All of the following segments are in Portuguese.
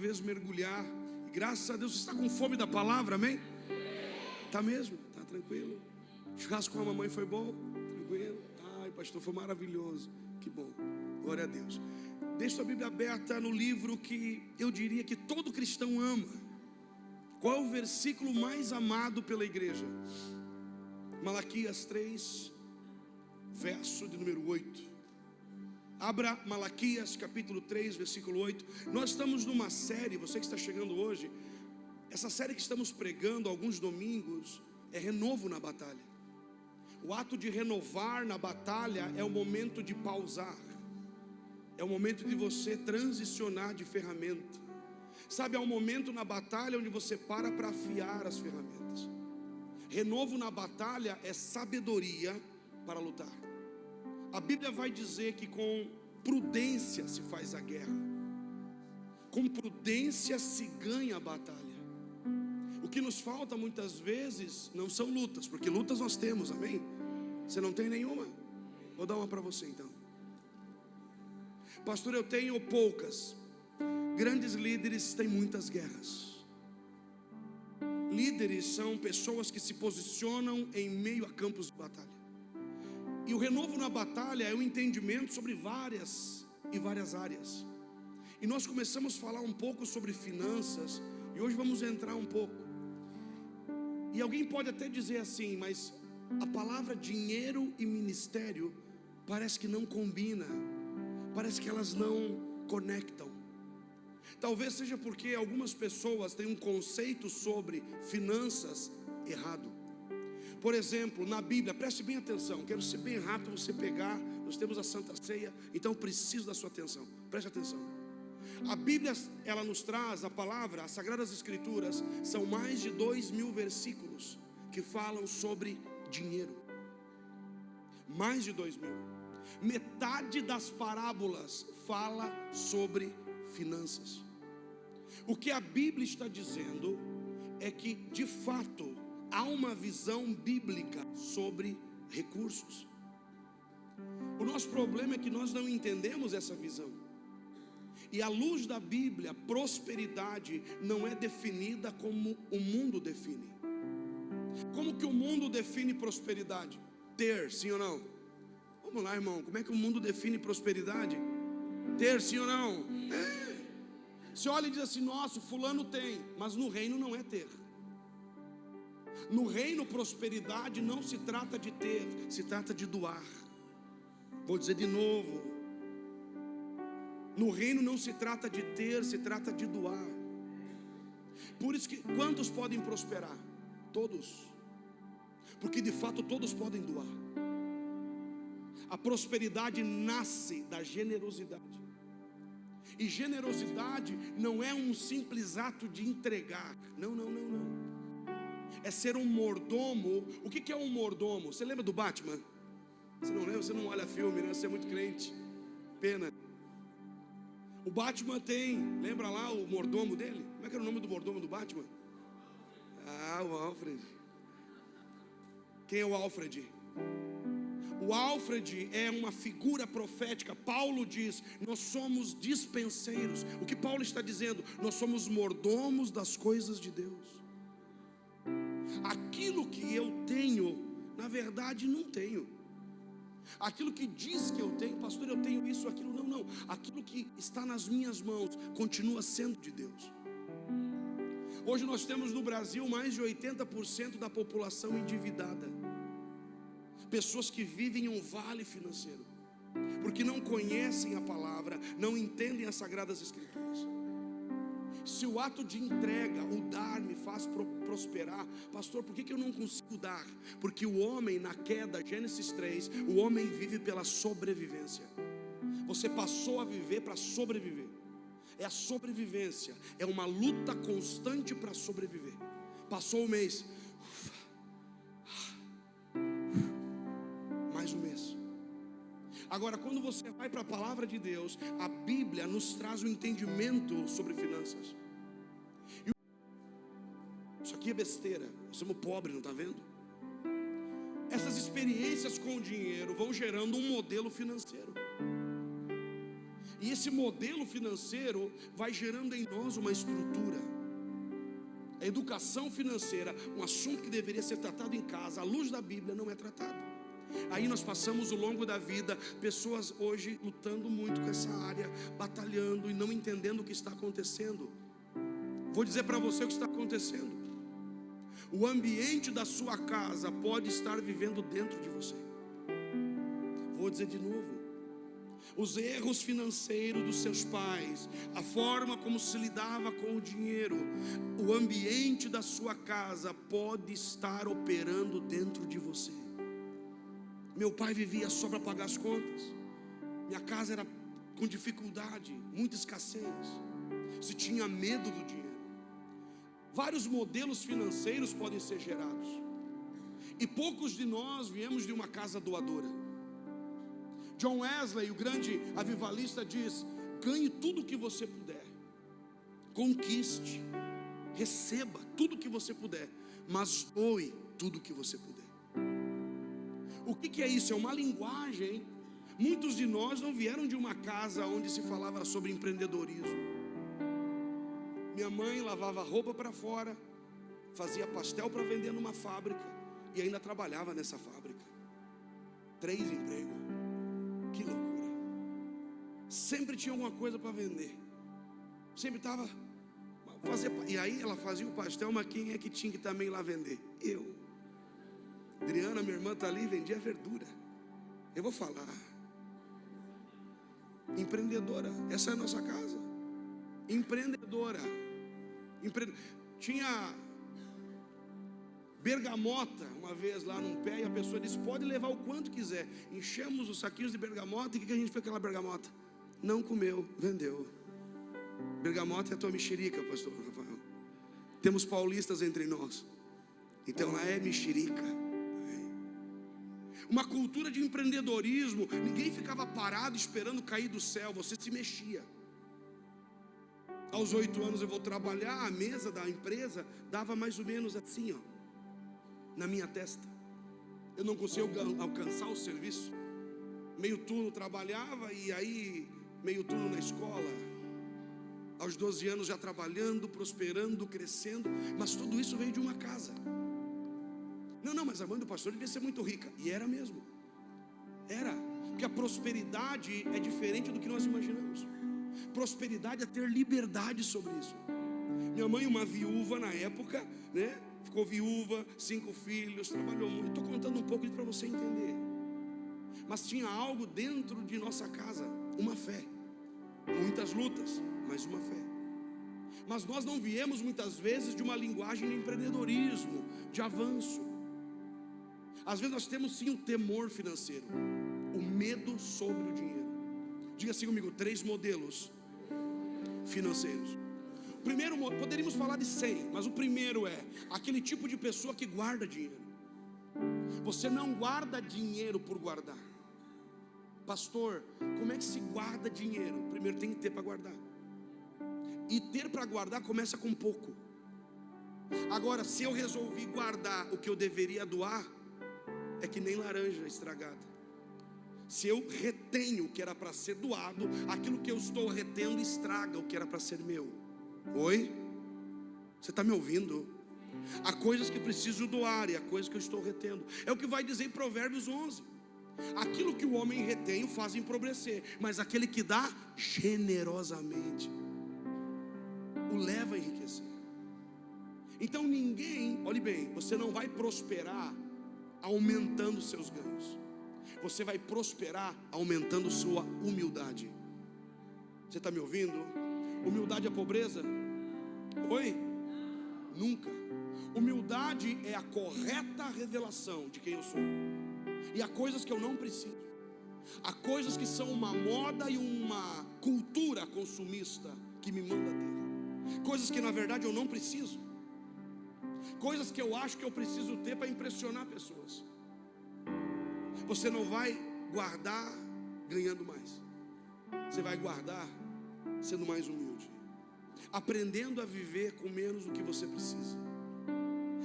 vez mergulhar. E graças a Deus, você está com fome da palavra, amém? Tá mesmo? Tá tranquilo? Churrasco com a mamãe foi bom? Tranquilo? Ai, pastor, foi maravilhoso. Que bom, glória a Deus. Deixa sua Bíblia aberta no livro que eu diria que todo cristão ama. Qual é o versículo mais amado pela igreja? Malaquias 3, verso de número 8. Abra Malaquias capítulo 3, versículo 8. Nós estamos numa série, você que está chegando hoje, essa série que estamos pregando alguns domingos é renovo na batalha. O ato de renovar na batalha é o momento de pausar, é o momento de você transicionar de ferramenta. Sabe, é um momento na batalha onde você para afiar as ferramentas. Renovo na batalha é sabedoria para lutar. A Bíblia vai dizer que com prudência se faz a guerra, com prudência se ganha a batalha. O que nos falta muitas vezes não são lutas, porque lutas nós temos, amém? Você não tem nenhuma? Vou dar uma para você então. Pastor, eu tenho poucas. Grandes líderes têm muitas guerras. Líderes são pessoas que se posicionam em meio a campos de batalha. E o renovo na batalha é um entendimento sobre várias áreas. E nós começamos a falar um pouco sobre finanças, e hoje vamos entrar um pouco. E alguém pode até dizer assim, mas a palavra dinheiro e ministério parece que não combina, parece que elas não conectam. Talvez seja porque algumas pessoas têm um conceito sobre finanças errado. Por exemplo, na Bíblia, preste bem atenção, quero ser bem rápido você pegar, nós temos a Santa Ceia, então eu preciso da sua atenção, preste atenção. A Bíblia, ela nos traz a palavra, as Sagradas Escrituras, são mais de 2.000 versículos que falam sobre dinheiro. Mais de 2.000. Metade das parábolas fala sobre finanças. O que a Bíblia está dizendo é que, de fato, há uma visão bíblica sobre recursos. O nosso problema é que nós não entendemos essa visão. E à luz da Bíblia, prosperidade não é definida como o mundo define. Como que o mundo define prosperidade? Ter, sim ou não? Vamos lá, irmão, como é que o mundo define prosperidade? Ter, sim ou não? Você olha e diz assim, nossa, fulano tem, mas no reino não é ter. No reino, prosperidade não se trata de ter, se trata de doar. Vou dizer de novo. No reino não se trata de ter, se trata de doar. Por isso que quantos podem prosperar? Todos. Porque de fato todos podem doar. A prosperidade nasce da generosidade. E generosidade não é um simples ato de entregar. Não. É ser um mordomo. O que é um mordomo? Você lembra do Batman? Você não lembra? Você não olha filme, né? Você é muito crente. Pena. O Batman tem, lembra lá o mordomo dele? Como é que era o nome do mordomo do Batman? Ah, o Alfred. Quem é o Alfred? O Alfred é uma figura profética. Paulo diz, nós somos dispenseiros. O que Paulo está dizendo? Nós somos mordomos das coisas de Deus. Aquilo que eu tenho, na verdade não tenho. Aquilo que diz que eu tenho, pastor, eu tenho isso, aquilo, não. Aquilo que está nas minhas mãos continua sendo de Deus. Hoje nós temos no Brasil mais de 80% da população endividada. Pessoas que vivem em um vale financeiro, porque não conhecem a palavra, não entendem as Sagradas Escrituras. Se o ato de entrega, o dar, me faz prosperar, pastor, por que eu não consigo dar? Porque o homem na queda, Gênesis 3, o homem vive pela sobrevivência. Você passou a viver para sobreviver. É a sobrevivência, é uma luta constante para sobreviver. Passou o mês, mais um mês. Agora, quando você vai para a palavra de Deus, a Bíblia nos traz um entendimento sobre finanças. Isso aqui é besteira, nós somos pobres, não está vendo? Essas experiências com o dinheiro vão gerando um modelo financeiro. E esse modelo financeiro vai gerando em nós uma estrutura. A educação financeira, um assunto que deveria ser tratado em casa, à luz da Bíblia, não é tratado. Aí nós passamos ao longo da vida, pessoas hoje lutando muito com essa área, batalhando e não entendendo o que está acontecendo. Vou dizer para você o que está acontecendo. O ambiente da sua casa pode estar vivendo dentro de você. Vou dizer de novo. Os erros financeiros dos seus pais, a forma como se lidava com o dinheiro, o ambiente da sua casa pode estar operando dentro de você. Meu pai vivia só para pagar as contas. Minha casa era com dificuldade, muita escassez. Se tinha medo do dinheiro. Vários modelos financeiros podem ser gerados. E poucos de nós viemos de uma casa doadora. John Wesley, o grande avivalista, diz: ganhe tudo o que você puder, conquiste, receba tudo o que você puder, mas doe tudo o que você puder. O que é isso? É uma linguagem. Muitos de nós não vieram de uma casa onde se falava sobre empreendedorismo. Minha mãe lavava roupa para fora, fazia pastel para vender numa fábrica e ainda trabalhava nessa fábrica. 3 empregos. Que loucura. Sempre tinha alguma coisa para vender. Sempre estava e aí ela fazia o pastel, mas quem é que tinha que também ir lá vender? Eu. Adriana, minha irmã, está ali, vendia verdura. Eu vou falar. Empreendedora. Essa é a nossa casa. Empreendedora. Tinha bergamota uma vez lá num pé, e a pessoa disse: pode levar o quanto quiser. Enchemos os saquinhos de bergamota. E o que a gente fez com aquela bergamota? Não comeu, vendeu. Bergamota é a tua mexerica, pastor Rafael. Temos paulistas entre nós, então lá é mexerica. Uma cultura de empreendedorismo. Ninguém ficava parado esperando cair do céu, você se mexia. Aos 8 anos eu vou trabalhar, a mesa da empresa dava mais ou menos assim, ó, na minha testa. Eu não conseguia alcançar o serviço. Meio turno trabalhava, e aí meio turno na escola. Aos 12 anos já trabalhando, prosperando, crescendo. Mas tudo isso veio de uma casa. Não, mas a mãe do pastor devia ser muito rica. E era mesmo. Era. Porque a prosperidade é diferente do que nós imaginamos. Prosperidade é ter liberdade sobre isso. Minha mãe, uma viúva na época, né? Ficou viúva, 5 filhos, trabalhou muito. Estou contando um pouco isso para você entender. Mas tinha algo dentro de nossa casa, uma fé. Muitas lutas, mas uma fé. Mas nós não viemos muitas vezes de uma linguagem de empreendedorismo, de avanço. Às vezes nós temos sim o temor financeiro, o medo sobre o dinheiro. Diga assim comigo: 3 modelos financeiros. O primeiro, poderíamos falar de 100, mas o primeiro é aquele tipo de pessoa que guarda dinheiro. Você não guarda dinheiro por guardar. Pastor, como é que se guarda dinheiro? Primeiro tem que ter para guardar. E ter para guardar começa com pouco. Agora, se eu resolvi guardar o que eu deveria doar, é que nem laranja estragada. Se eu retenho o que era para ser doado, aquilo que eu estou retendo estraga o que era para ser meu. Oi? Você está me ouvindo? Há coisas que preciso doar e há coisas que eu estou retendo. É o que vai dizer em Provérbios 11. Aquilo que o homem retém o faz empobrecer, mas aquele que dá generosamente o leva a enriquecer. Então ninguém, olhe bem, você não vai prosperar aumentando seus ganhos. Você vai prosperar aumentando sua humildade. Você está me ouvindo? Humildade é pobreza? Oi? Nunca. Humildade é a correta revelação de quem eu sou. E há coisas que eu não preciso. Há coisas que são uma moda e uma cultura consumista que me manda ter. Coisas que na verdade eu não preciso. Coisas que eu acho que eu preciso ter para impressionar pessoas. Você não vai guardar ganhando mais. Você vai guardar sendo mais humilde, aprendendo a viver com menos do que você precisa.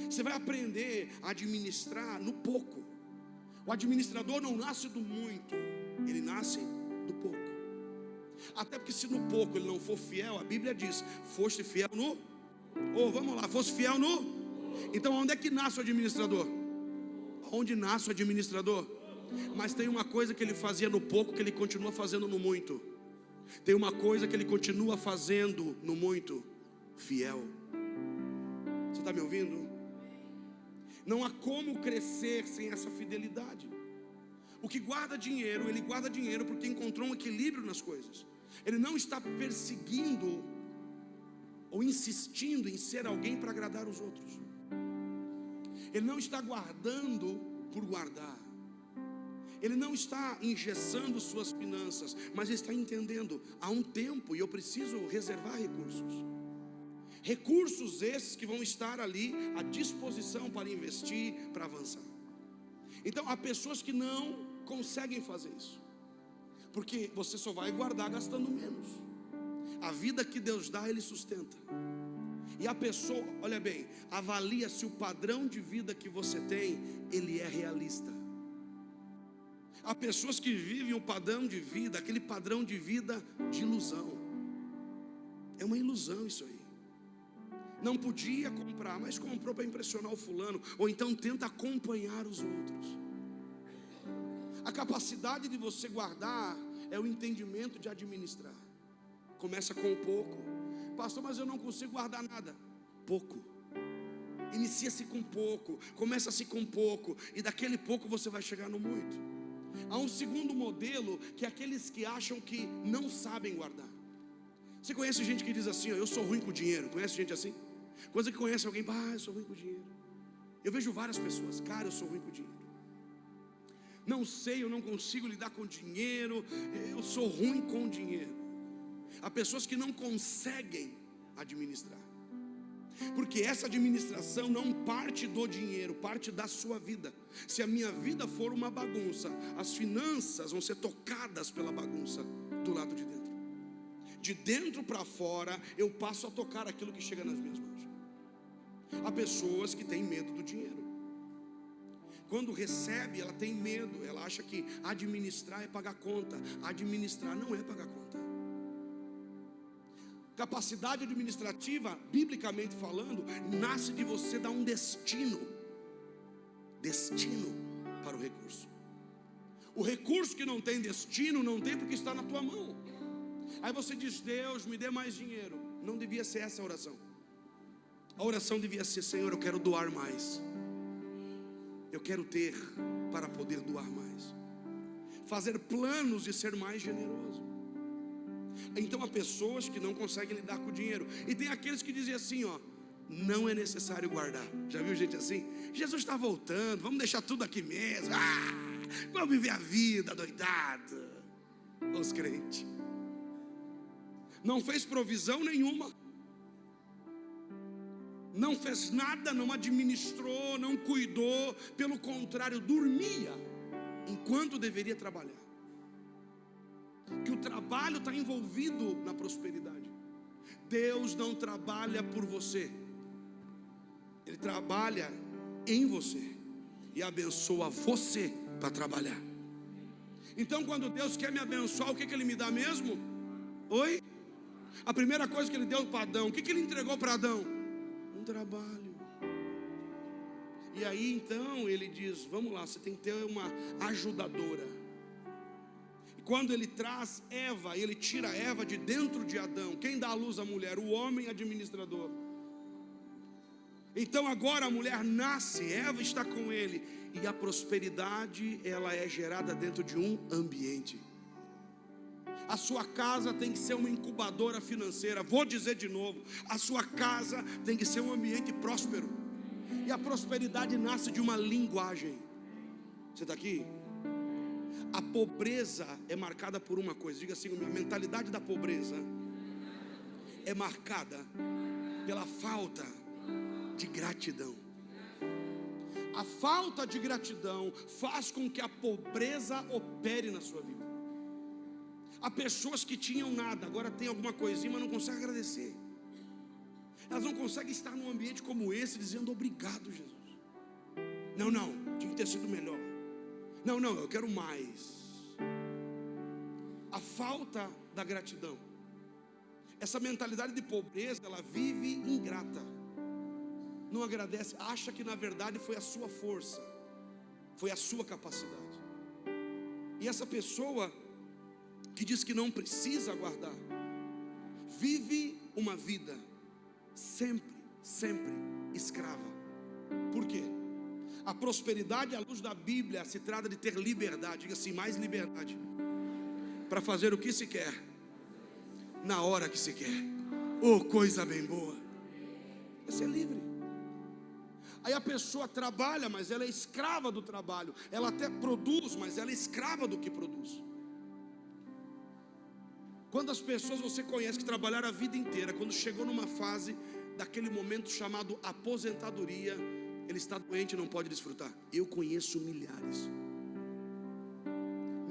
Você vai aprender a administrar no pouco. O administrador não nasce do muito, ele nasce do pouco. Até porque se no pouco ele não for fiel, a Bíblia diz: foste fiel no... vamos lá, fosse fiel no... Então onde é que nasce o administrador? Onde nasce o administrador? Mas tem uma coisa que ele fazia no pouco que ele continua fazendo no muito. Tem uma coisa que ele continua fazendo no muito: fiel. Você está me ouvindo? Não há como crescer sem essa fidelidade. O que guarda dinheiro, ele guarda dinheiro porque encontrou um equilíbrio nas coisas. Ele não está perseguindo ou insistindo em ser alguém para agradar os outros. Ele não está guardando por guardar. Ele não está engessando suas finanças, mas ele está entendendo: há um tempo e eu preciso reservar recursos. Recursos esses que vão estar ali à disposição para investir, para avançar. Então há pessoas que não conseguem fazer isso, porque você só vai guardar gastando menos. A vida que Deus dá, Ele sustenta. E a pessoa, olha bem, avalia se o padrão de vida que você tem, ele é realista. Há pessoas que vivem um padrão de vida, aquele padrão de vida de ilusão. É uma ilusão isso aí. Não podia comprar, mas comprou para impressionar o fulano. Ou então tenta acompanhar os outros. A capacidade de você guardar é o entendimento de administrar. Começa com pouco. Pastor, mas eu não consigo guardar nada. Pouco. Inicia-se com pouco, começa-se com pouco, e daquele pouco você vai chegar no muito. Há um segundo modelo, que é aqueles que acham que não sabem guardar. Você conhece gente que diz assim: eu sou ruim com dinheiro? Conhece gente assim? Coisa que conhece alguém: eu sou ruim com dinheiro. Eu vejo várias pessoas: cara, eu sou ruim com dinheiro. Não sei, eu não consigo lidar com dinheiro, eu sou ruim com dinheiro. Há pessoas que não conseguem administrar, porque essa administração não parte do dinheiro, parte da sua vida. Se a minha vida for uma bagunça, as finanças vão ser tocadas pela bagunça do lado de dentro. De dentro para fora, eu passo a tocar aquilo que chega nas minhas mãos. Há pessoas que têm medo do dinheiro. Quando recebe, ela tem medo, ela acha que administrar é pagar conta. Administrar não é pagar conta. Capacidade administrativa, biblicamente falando, nasce de você dar um destino para o recurso. O recurso que não tem destino, não tem porque está na tua mão. Aí você diz: Deus, me dê mais dinheiro. Não devia ser essa a oração. A oração devia ser: Senhor, eu quero doar mais. Eu quero ter para poder doar mais. Fazer planos de ser mais generoso. Então há pessoas que não conseguem lidar com o dinheiro. E tem aqueles que dizem assim: não é necessário guardar. Já viu gente assim? Jesus está voltando, vamos deixar tudo aqui mesmo. Vamos viver a vida doidado. Os crentes. Não fez provisão nenhuma. Não fez nada, não administrou, não cuidou. Pelo contrário, dormia enquanto deveria trabalhar. Que o trabalho está envolvido na prosperidade. Deus não trabalha por você, Ele trabalha em você e abençoa você para trabalhar. Então quando Deus quer me abençoar, o que Ele me dá mesmo? Oi? A primeira coisa que Ele deu para Adão, o que Ele entregou para Adão? Um trabalho. E aí então Ele diz: vamos lá, você tem que ter uma ajudadora. Quando Ele traz Eva, Ele tira Eva de dentro de Adão. Quem dá à luz à mulher? O homem administrador. Então agora a mulher nasce, Eva está com ele. E a prosperidade, ela é gerada dentro de um ambiente. A sua casa tem que ser uma incubadora financeira. Vou dizer de novo: a sua casa tem que ser um ambiente próspero. E a prosperidade nasce de uma linguagem. Você está aqui? A pobreza é marcada por uma coisa. Diga assim: a mentalidade da pobreza é marcada pela falta de gratidão. A falta de gratidão faz com que a pobreza opere na sua vida. Há pessoas que tinham nada, agora tem alguma coisinha, mas não conseguem agradecer. Elas não conseguem estar num ambiente como esse dizendo: obrigado, Jesus. Não, tinha que ter sido melhor. Não, eu quero mais. A falta da gratidão. Essa mentalidade de pobreza, ela vive ingrata, não agradece, acha que na verdade foi a sua força, foi a sua capacidade. E essa pessoa que diz que não precisa guardar, vive uma vida sempre escrava. Por quê? A prosperidade à luz da Bíblia se trata de ter liberdade, diga assim, mais liberdade, para fazer o que se quer, na hora que se quer. Oh, coisa bem boa, é ser livre. Aí a pessoa trabalha, mas ela é escrava do trabalho. Ela até produz, mas ela é escrava do que produz. Quantas pessoas você conhece que trabalharam a vida inteira, quando chegou numa fase daquele momento chamado aposentadoria, ele está doente e não pode desfrutar? Eu conheço milhares.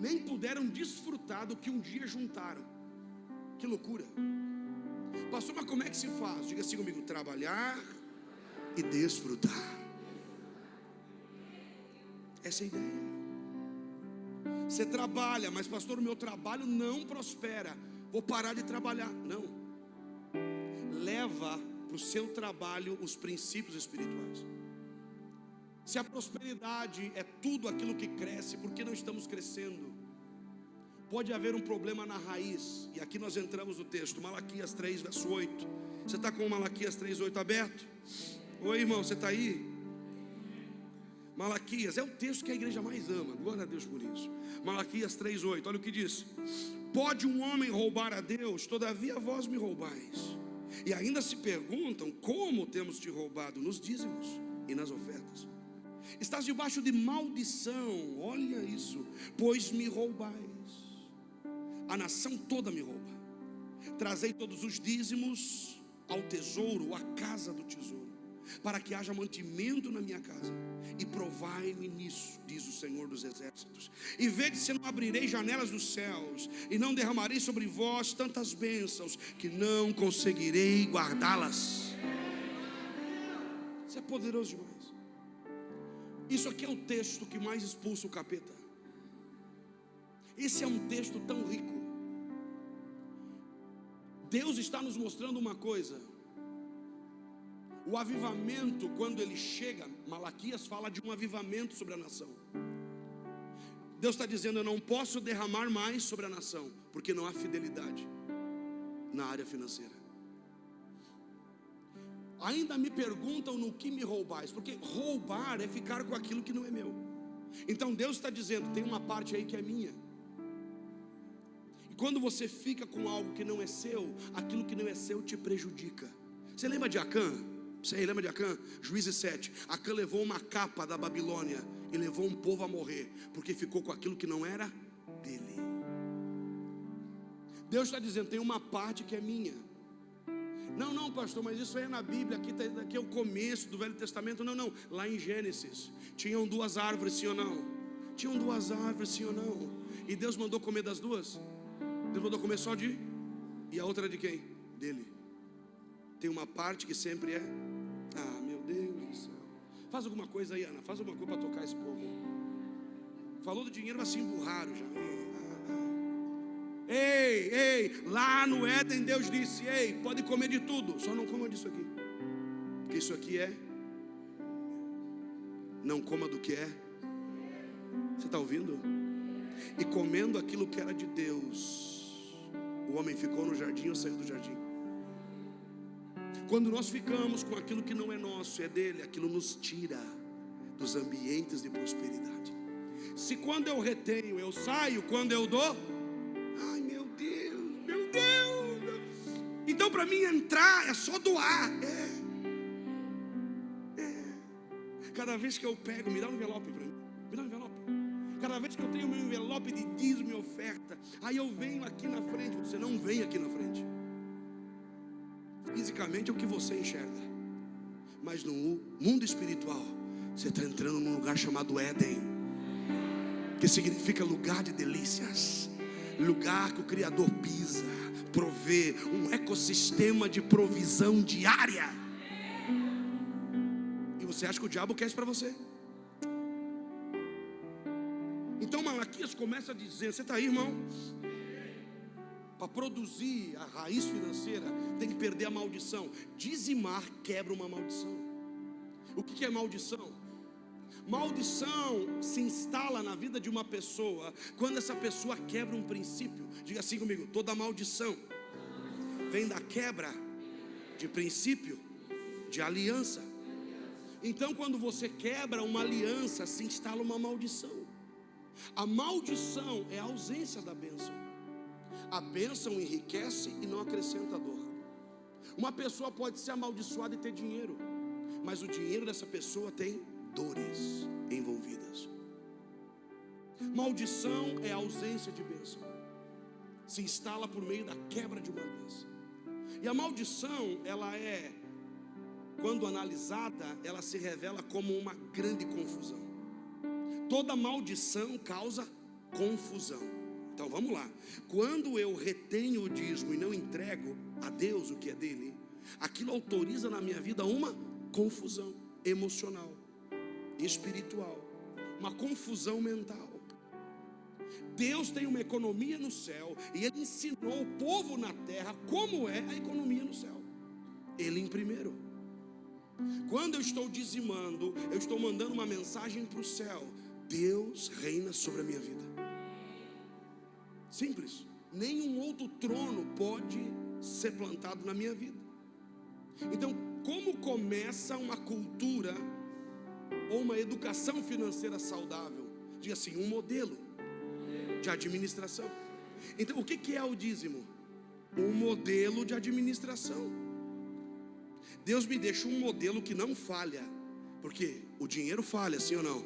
Nem puderam desfrutar do que um dia juntaram. Que loucura. Pastor, mas como é que se faz? Diga assim comigo: trabalhar e desfrutar. Essa é a ideia. Você trabalha, mas pastor, o meu trabalho não prospera, vou parar de trabalhar. Não. Leva para o seu trabalho os princípios espirituais. Se a prosperidade é tudo aquilo que cresce, por que não estamos crescendo? Pode haver um problema na raiz. E aqui nós entramos no texto, Malaquias 3, verso 8. Você está com o Malaquias 3, 8 aberto? Oi, irmão, você está aí? Malaquias é o texto que a igreja mais ama, glória a Deus por isso. Malaquias 3, 8, olha o que diz: pode um homem roubar a Deus? Todavia vós me roubais. E ainda se perguntam: como temos te roubado? Nos dízimos e nas ofertas. Estás debaixo de maldição, olha isso, pois me roubais. A nação toda me rouba. Trazei todos os dízimos ao tesouro, à casa do tesouro, para que haja mantimento na minha casa, e provai-me nisso, diz o Senhor dos exércitos, e vede se não abrirei janelas dos céus, e não derramarei sobre vós tantas bênçãos, que não conseguirei guardá-las. Isso é poderoso demais. Isso aqui é o texto que mais expulsa o capeta. Esse é um texto tão rico. Deus está nos mostrando uma coisa. O avivamento, quando ele chega, Malaquias fala de um avivamento sobre a nação. Deus está dizendo: eu não posso derramar mais sobre a nação, porque não há fidelidade na área financeira. Ainda me perguntam no que me roubais, porque roubar é ficar com aquilo que não é meu. Então Deus está dizendo: tem uma parte aí que é minha. E quando você fica com algo que não é seu, aquilo que não é seu te prejudica. Você lembra de Acã? Você lembra de Acã? Juízes 7. Acã levou uma capa da Babilônia e levou um povo a morrer, porque ficou com aquilo que não era dele. Deus está dizendo: tem uma parte que é minha. Não, pastor, mas isso aí é na Bíblia, aqui é o começo do Velho Testamento. Não, lá em Gênesis tinham duas árvores, sim ou não? Tinham duas árvores, sim ou não? E Deus mandou comer das duas? Deus mandou comer só de? E a outra de quem? Dele. Tem uma parte que sempre é. Ah, meu Deus do céu. Faz alguma coisa aí, Ana, faz alguma coisa para tocar esse povo. Falou do dinheiro, vai se emburraram já. Ei, lá no Éden Deus disse: ei, pode comer de tudo, só não coma disso aqui, porque isso aqui é. Não coma do que é. Você está ouvindo? E comendo aquilo que era de Deus, o homem ficou no jardim ou saiu do jardim? Quando nós ficamos com aquilo que não é nosso, é dele, aquilo nos tira dos ambientes de prosperidade. Se quando eu retenho eu saio, quando eu dou, ai meu Deus. Então para mim entrar é só doar. Cada vez que eu pego, me dá um envelope para mim, me dá um envelope. Cada vez que eu tenho meu envelope de dízimo e oferta, aí eu venho aqui na frente. Você não vem aqui na frente. Fisicamente é o que você enxerga, mas no mundo espiritual você está entrando num lugar chamado Éden, que significa lugar de delícias, lugar que o Criador pisa, provê, um ecossistema de provisão diária. E você acha que o diabo quer isso para você? Então Malaquias começa a dizer, você está aí, irmão? para produzir a raiz financeira, tem que perder a maldição. Dizimar quebra uma maldição. O que é maldição? Maldição se instala na vida de uma pessoa quando essa pessoa quebra um princípio. Diga assim comigo: toda maldição vem da quebra de princípio, de aliança. Então, quando você quebra uma aliança, se instala uma maldição. A maldição é a ausência da bênção. A bênção enriquece e não acrescenta dor. Uma pessoa pode ser amaldiçoada e ter dinheiro, mas o dinheiro dessa pessoa tem dores envolvidas. Maldição é a ausência de bênção. Se instala por meio da quebra de uma bênção. E a maldição, ela é, quando analisada, ela se revela como uma grande confusão. Toda maldição causa confusão. Então vamos lá. Quando eu retenho o dízimo e não entrego a Deus o que é dele, aquilo autoriza na minha vida uma confusão emocional, espiritual, uma confusão mental. Deus tem uma economia no céu e Ele ensinou o povo na terra como é a economia no céu. Ele em primeiro. Quando eu estou dizimando, eu estou mandando uma mensagem para o céu: Deus reina sobre a minha vida. Simples. Nenhum outro trono pode ser plantado na minha vida. Então, como começa uma cultura ou uma educação financeira saudável? Diga assim: um modelo de administração. Então, o que é o dízimo? Um modelo de administração. Deus me deixa um modelo que não falha, porque o dinheiro falha, sim ou não?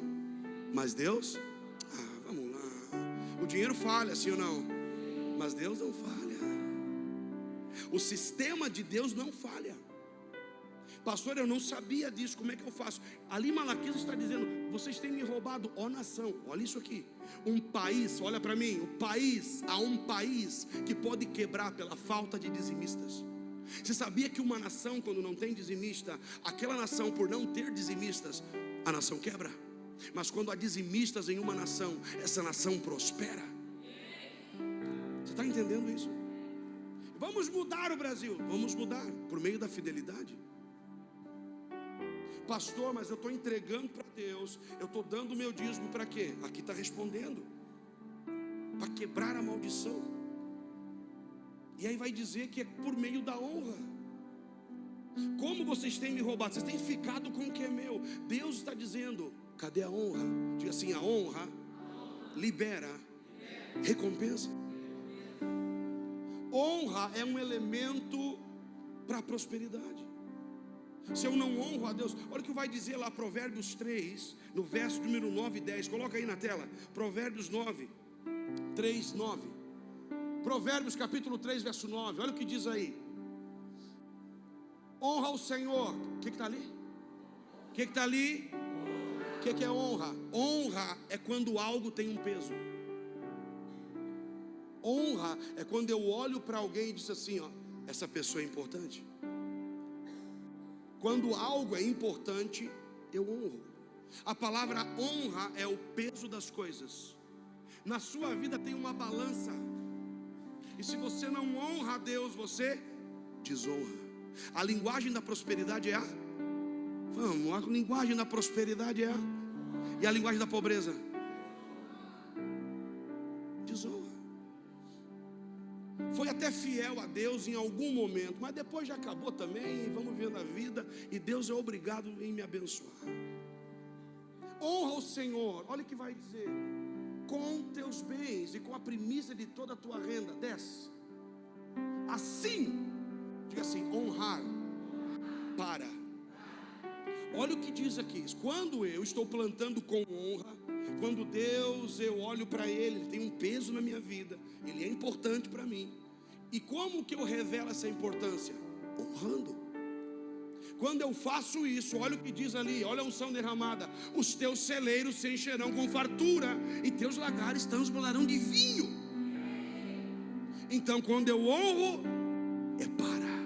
Mas Deus, vamos lá, o dinheiro falha, sim ou não? Mas Deus não falha. O sistema de Deus não falha. Pastor, eu não sabia disso, como é que eu faço? Ali Malaquias está dizendo: vocês têm me roubado, ó nação. Olha isso aqui. Um país, olha para mim, há um país que pode quebrar pela falta de dizimistas. Você sabia que uma nação, quando não tem dizimista, aquela nação, por não ter dizimistas, a nação quebra? Mas quando há dizimistas em uma nação, essa nação prospera. Você está entendendo isso? Vamos mudar o Brasil. Vamos mudar por meio da fidelidade. Pastor, mas eu estou entregando para Deus, eu estou dando o meu dízimo para quê? Aqui está respondendo: para quebrar a maldição. E aí vai dizer que é por meio da honra. Como vocês têm me roubado? Vocês têm ficado com o que é meu. Deus está dizendo: cadê a honra? Diga assim: a honra libera recompensa. Honra é um elemento para a prosperidade. Se eu não honro a Deus, olha o que vai dizer lá Provérbios 3, no verso número 9 e 10. Coloca aí na tela, Provérbios 9, 3, 9. Provérbios capítulo 3, verso 9. Olha o que diz aí: honra o Senhor. O que está ali? O que está ali? O que é honra? Honra é quando algo tem um peso. Honra é quando eu olho para alguém e digo assim: ó, essa pessoa é importante. Quando algo é importante, eu honro. A palavra honra é o peso das coisas. Na sua vida tem uma balança. E se você não honra a Deus, você desonra. A linguagem da prosperidade é a linguagem da prosperidade é a. E a linguagem da pobreza? Desonra. Foi até fiel a Deus em algum momento, mas depois já acabou também, e vamos vivendo a vida, e Deus é obrigado em me abençoar. Honra o Senhor, olha o que vai dizer: com teus bens e com a primícia de toda a tua renda. 10. Assim, diga assim: honrar para. Olha o que diz aqui: quando eu estou plantando com honra, quando Deus, eu olho para Ele tem um peso na minha vida, Ele é importante para mim. E como que eu revelo essa importância? Honrando. Quando eu faço isso, olha o que diz ali, olha a unção derramada: os teus celeiros se encherão com fartura, e teus lagares transbordarão de vinho. Então, quando eu honro, é para.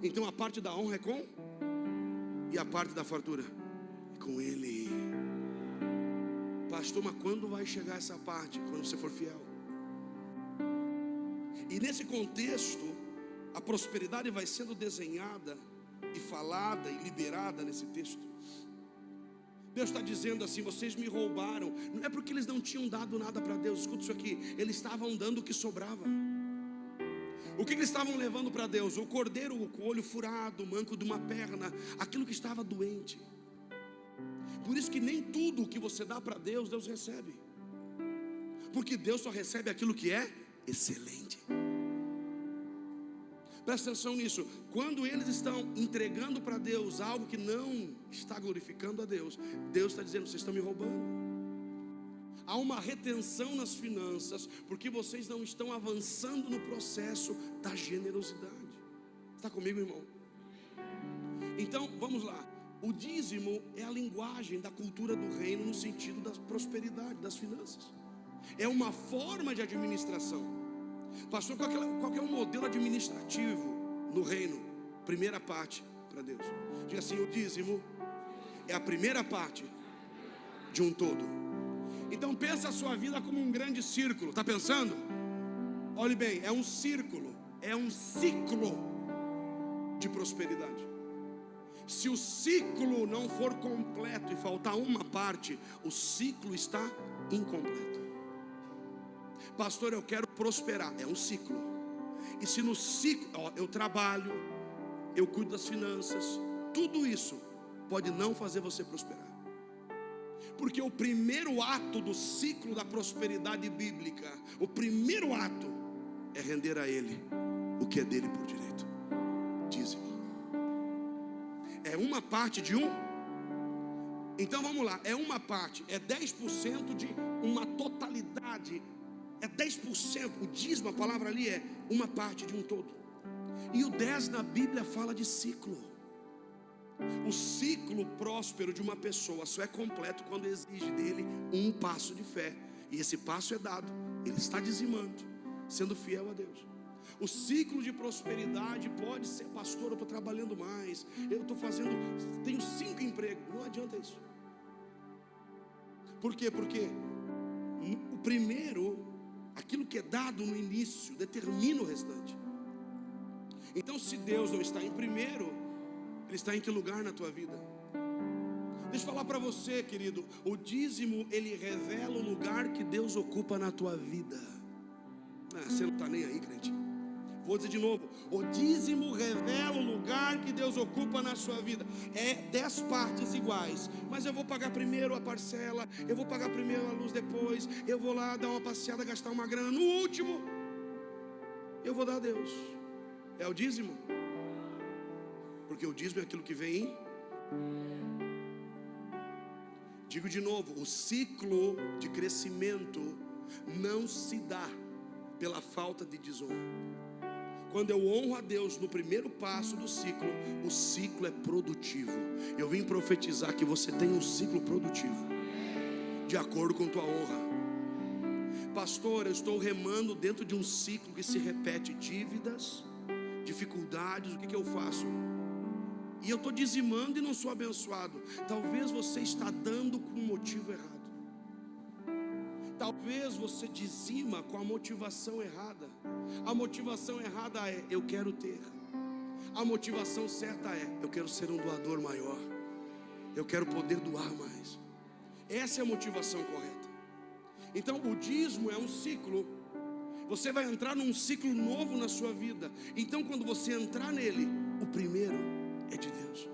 Então a parte da honra é com, e a parte da fartura é com Ele. Pastor, mas quando vai chegar essa parte? Quando você for fiel. E nesse contexto, a prosperidade vai sendo desenhada e falada e liberada nesse texto. Deus está dizendo assim: vocês me roubaram. Não é porque eles não tinham dado nada para Deus. Escuta isso aqui: eles estavam dando o que sobrava. O que eles estavam levando para Deus? O cordeiro com o olho furado, o manco de uma perna, aquilo que estava doente. Por isso que nem tudo que você dá para Deus, Deus recebe. Porque Deus só recebe aquilo que é excelente. Presta atenção nisso. Quando eles estão entregando para Deus algo que não está glorificando a Deus, Deus está dizendo: vocês estão me roubando. Há uma retenção nas finanças, porque vocês não estão avançando no processo da generosidade. Está comigo, irmão? Então, vamos lá. O dízimo é a linguagem da cultura do reino, no sentido da prosperidade, das finanças. É uma forma de administração. Pastor, qual que é o modelo administrativo no reino? Primeira parte para Deus. Diga assim: o dízimo é a primeira parte de um todo. Então pensa a sua vida como um grande círculo. Está pensando? Olhe bem, é um círculo, é um ciclo de prosperidade. Se o ciclo não for completo e faltar uma parte, o ciclo está incompleto. Pastor, eu quero prosperar. É um ciclo. E se no ciclo, eu trabalho, eu cuido das finanças, tudo isso pode não fazer você prosperar. Porque o primeiro ato do ciclo da prosperidade bíblica, o primeiro ato é render a Ele o que é dele por direito. Dízimo. É uma parte de um. Então vamos lá, é uma parte, é 10% de uma totalidade. É 10%, o dízimo, a palavra ali é uma parte de um todo. E o 10 na Bíblia fala de ciclo. O ciclo próspero de uma pessoa só é completo quando exige dele um passo de fé. E esse passo é dado, ele está dizimando, sendo fiel a Deus. O ciclo de prosperidade pode ser: pastor, eu estou trabalhando mais, eu estou fazendo, tenho 5 empregos. Não adianta isso. Por quê? Porque o primeiro, aquilo que é dado no início, determina o restante. Então, se Deus não está em primeiro, Ele está em que lugar na tua vida? Deixa eu falar para você, querido. O dízimo, ele revela o lugar que Deus ocupa na tua vida. Você não está nem aí, crente. Vou dizer de novo: o dízimo revela o lugar que Deus ocupa na sua vida. É 10 partes iguais, mas eu vou pagar primeiro a parcela, eu vou pagar primeiro a luz depois, eu vou lá dar uma passeada, gastar uma grana, no último eu vou dar a Deus. É o dízimo? Porque o dízimo é aquilo que vem. Digo de novo: o ciclo de crescimento não se dá pela falta de desonra. Quando eu honro a Deus no primeiro passo do ciclo, o ciclo é produtivo. Eu vim profetizar que você tem um ciclo produtivo, de acordo com tua honra. Pastor, eu estou remando dentro de um ciclo que se repete: dívidas, dificuldades. O que eu faço? E eu estou dizimando e não sou abençoado. Talvez você está dando com um motivo errado. Talvez você dizima com a motivação errada. A motivação errada é: eu quero ter. A motivação certa é: eu quero ser um doador maior, eu quero poder doar mais. Essa é a motivação correta. Então o dízimo é um ciclo. Você vai entrar num ciclo novo na sua vida. Então quando você entrar nele, o primeiro é de Deus.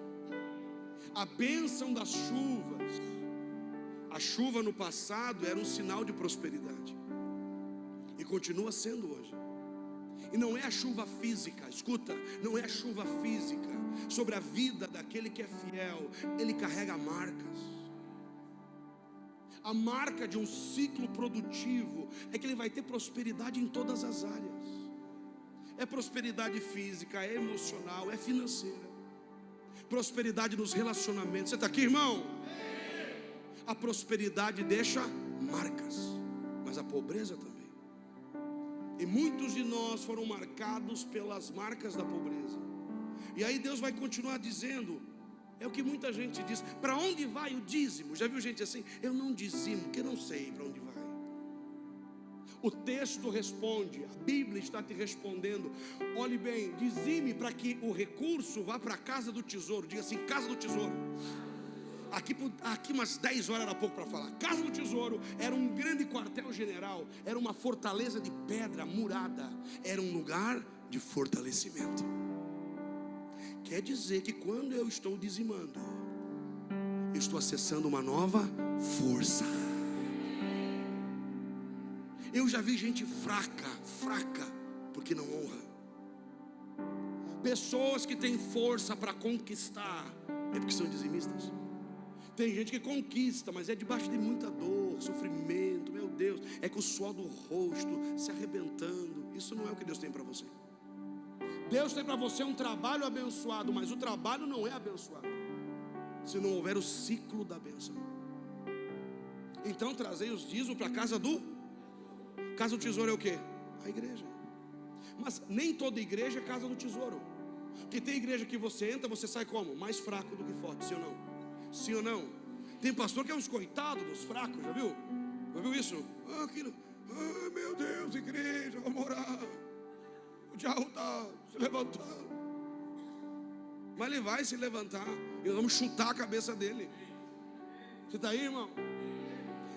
A bênção das chuvas. A chuva no passado era um sinal de prosperidade, e continua sendo hoje. E não é a chuva física, escuta, não é a chuva física sobre a vida daquele que é fiel. Ele carrega marcas. A marca de um ciclo produtivo é que ele vai ter prosperidade em todas as áreas. É prosperidade física, é emocional, é financeira. Prosperidade nos relacionamentos. Você está aqui, irmão? A prosperidade deixa marcas, mas a pobreza também. E muitos de nós foram marcados pelas marcas da pobreza. E aí Deus vai continuar dizendo, é o que muita gente diz: para onde vai o dízimo? Já viu gente assim? Eu não dizimo, porque eu não sei para onde vai. O texto responde, a Bíblia está te respondendo. Olhe bem, dizime para que o recurso vá para a casa do tesouro. Diga assim, casa do tesouro. Aqui umas 10 horas era pouco para falar. Casa do tesouro era um grande quartel-general, era uma fortaleza de pedra murada, era um lugar de fortalecimento. Quer dizer que quando eu estou dizimando, eu estou acessando uma nova força. Eu já vi gente fraca, porque não honra. Pessoas que têm força para conquistar, é porque são dizimistas. Tem gente que conquista, mas é debaixo de muita dor, sofrimento, meu Deus, é com o suor do rosto, se arrebentando. Isso não é o que Deus tem para você. Deus tem para você um trabalho abençoado, mas o trabalho não é abençoado se não houver o ciclo da bênção. Então trazei os dízimos para a casa do tesouro é o quê? A igreja. Mas nem toda igreja é casa do tesouro. Porque tem igreja que você entra, você sai como? Mais fraco do que forte, sim ou não? Sim ou não? Tem pastor que é uns coitados dos fracos, já viu? Já viu isso? Meu Deus, igreja, vamos orar. O diabo está se levantando. Mas ele vai se levantar e nós vamos chutar a cabeça dele. Você está aí, irmão?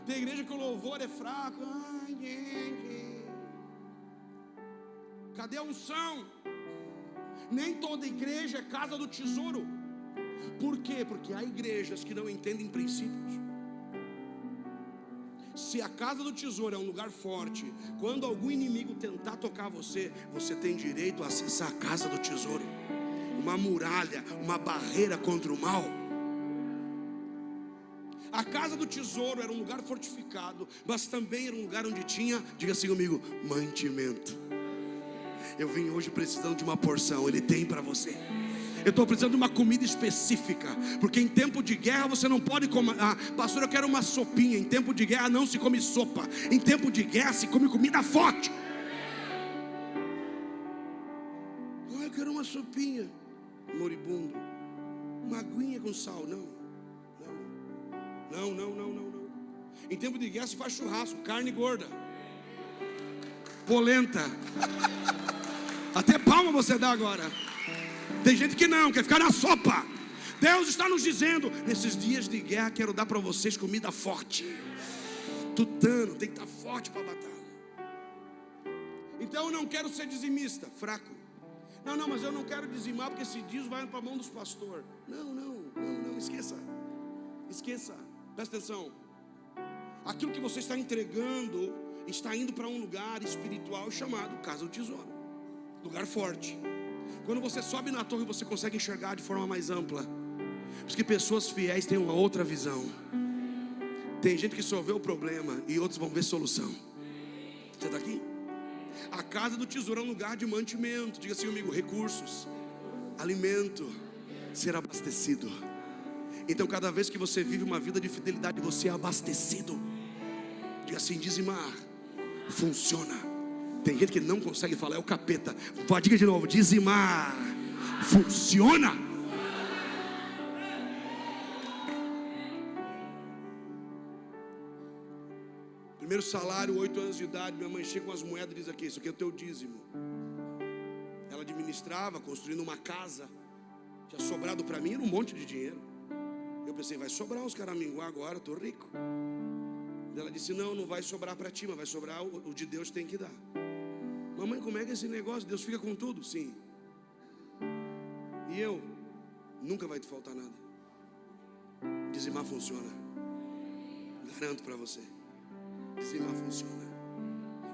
Tem igreja que o louvor é fraco. Cadê a unção? Nem toda igreja é casa do tesouro. Por quê? Porque há igrejas que não entendem princípios. Se a casa do tesouro é um lugar forte, quando algum inimigo tentar tocar você, você tem direito a acessar a casa do tesouro. Uma muralha, uma barreira contra o mal. A casa do tesouro era um lugar fortificado, mas também era um lugar onde tinha, diga assim comigo, mantimento. Eu vim hoje precisando de uma porção, Ele tem para você. Eu estou precisando de uma comida específica, porque em tempo de guerra você não pode comer. Pastor, eu quero uma sopinha. Em tempo de guerra não se come sopa. Em tempo de guerra se come comida forte. Eu quero uma sopinha, moribundo, uma aguinha com sal. Não. Em tempo de guerra se faz churrasco, carne gorda, polenta. Até palma você dá agora. Tem gente que não, quer ficar na sopa. Deus está nos dizendo, nesses dias de guerra quero dar para vocês comida forte. Tutano, tem que estar forte para a batalha. Então eu não quero ser dizimista, fraco. Não, mas eu não quero dizimar porque esse dízimo vai para a mão dos pastores. Não, esqueça. Presta atenção. Aquilo que você está entregando está indo para um lugar espiritual chamado casa do tesouro. Lugar forte. Quando você sobe na torre, você consegue enxergar de forma mais ampla. Porque pessoas fiéis têm uma outra visão. Tem gente que só vê o problema e outros vão ver solução. Você está aqui? A casa do tesouro é um lugar de mantimento. Diga assim comigo, recursos, alimento, ser abastecido. Então cada vez que você vive uma vida de fidelidade, você é abastecido. Diga assim, dizimar funciona. Tem gente que não consegue falar, é o capeta. Diga de novo, dizimar funciona. Primeiro salário, 8 anos de idade, minha mãe chega com as moedas e diz aqui, isso aqui é o teu dízimo. Ela administrava, construindo uma casa. Tinha sobrado para mim, era um monte de dinheiro. Eu pensei, vai sobrar os caraminguá agora, estou rico. Ela disse, não vai sobrar para ti, mas vai sobrar o de Deus tem que dar. Mamãe, como é que é esse negócio? Deus fica com tudo? Sim. E eu? Nunca vai te faltar nada. Dizimar funciona. Garanto para você. Dizimar funciona.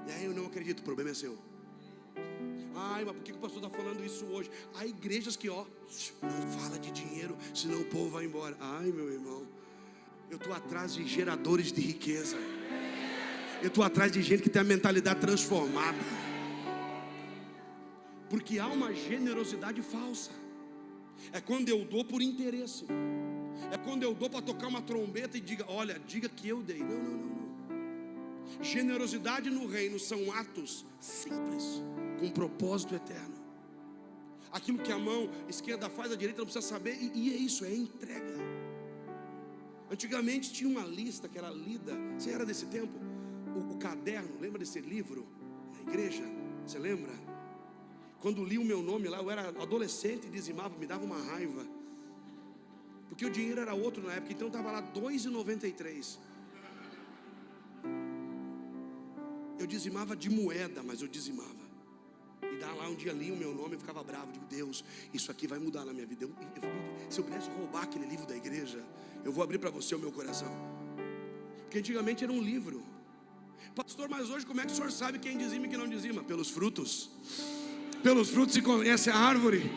E aí eu não acredito, o problema é seu. Ai, mas por que o pastor está falando isso hoje? Há igrejas que não fala de dinheiro, senão o povo vai embora. Ai, meu irmão, eu estou atrás de geradores de riqueza. Eu estou atrás de gente que tem a mentalidade transformada. Porque há uma generosidade falsa. É quando eu dou por interesse. É quando eu dou para tocar uma trombeta e diga, olha, diga que eu dei. Não. Generosidade no reino são atos simples, com propósito eterno. Aquilo que a mão esquerda faz, a direita não precisa saber. E é isso, é entrega. Antigamente tinha uma lista que era lida. Você era desse tempo? o caderno, lembra desse livro na igreja? Você lembra? Quando li o meu nome lá, eu era adolescente e dizimava, me dava uma raiva, porque o dinheiro era outro na época, então estava lá R$2,93. Eu dizimava de moeda, mas eu dizimava. E daí lá um dia li o meu nome, eu ficava bravo. Digo, Deus, isso aqui vai mudar na minha vida. Se eu pudesse roubar aquele livro da igreja, eu vou abrir para você o meu coração. Porque antigamente era um livro. Pastor, mas hoje como é que o senhor sabe quem dizima e quem não dizima? Pelos frutos. Pelos frutos se conhece a árvore.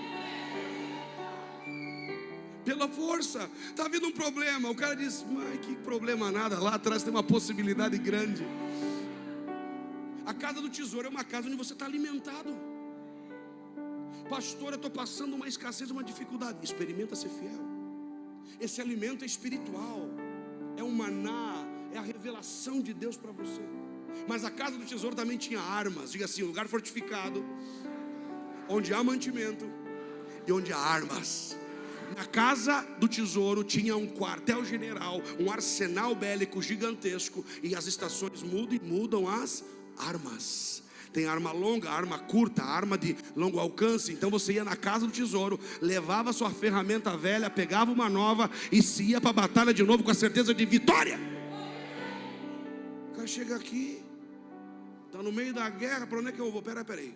Pela força. Está vindo um problema. O cara diz, mas que problema nada. Lá atrás tem uma possibilidade grande. A casa do tesouro é uma casa onde você está alimentado. Pastor, eu estou passando uma escassez, uma dificuldade. Experimenta ser fiel. Esse alimento é espiritual. É um maná. É a revelação de Deus para você. Mas a casa do tesouro também tinha armas. Diga assim, um lugar fortificado, onde há mantimento e onde há armas. Na casa do tesouro tinha um quartel-general, um arsenal bélico gigantesco. E as estações mudam e mudam as armas. Tem arma longa, arma curta, arma de longo alcance. Então você ia na casa do tesouro, levava sua ferramenta velha, pegava uma nova e se ia para a batalha de novo com a certeza de vitória. O cara chega aqui, está no meio da guerra, para onde é que eu vou? Peraí.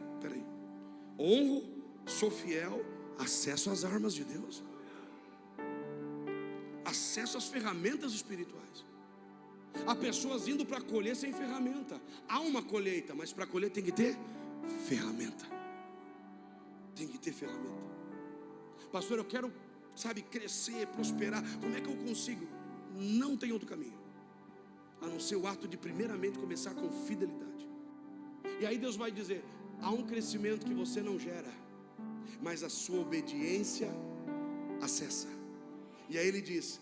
Honro, sou fiel, acesso às armas de Deus, acesso às ferramentas espirituais. Há pessoas indo para colher sem ferramenta. Há uma colheita, mas para colher tem que ter ferramenta. Tem que ter ferramenta. Pastor, eu quero, crescer, prosperar. Como é que eu consigo? Não tem outro caminho, a não ser o ato de primeiramente começar com fidelidade. E aí Deus vai dizer, há um crescimento que você não gera, mas a sua obediência acessa. E aí Ele diz,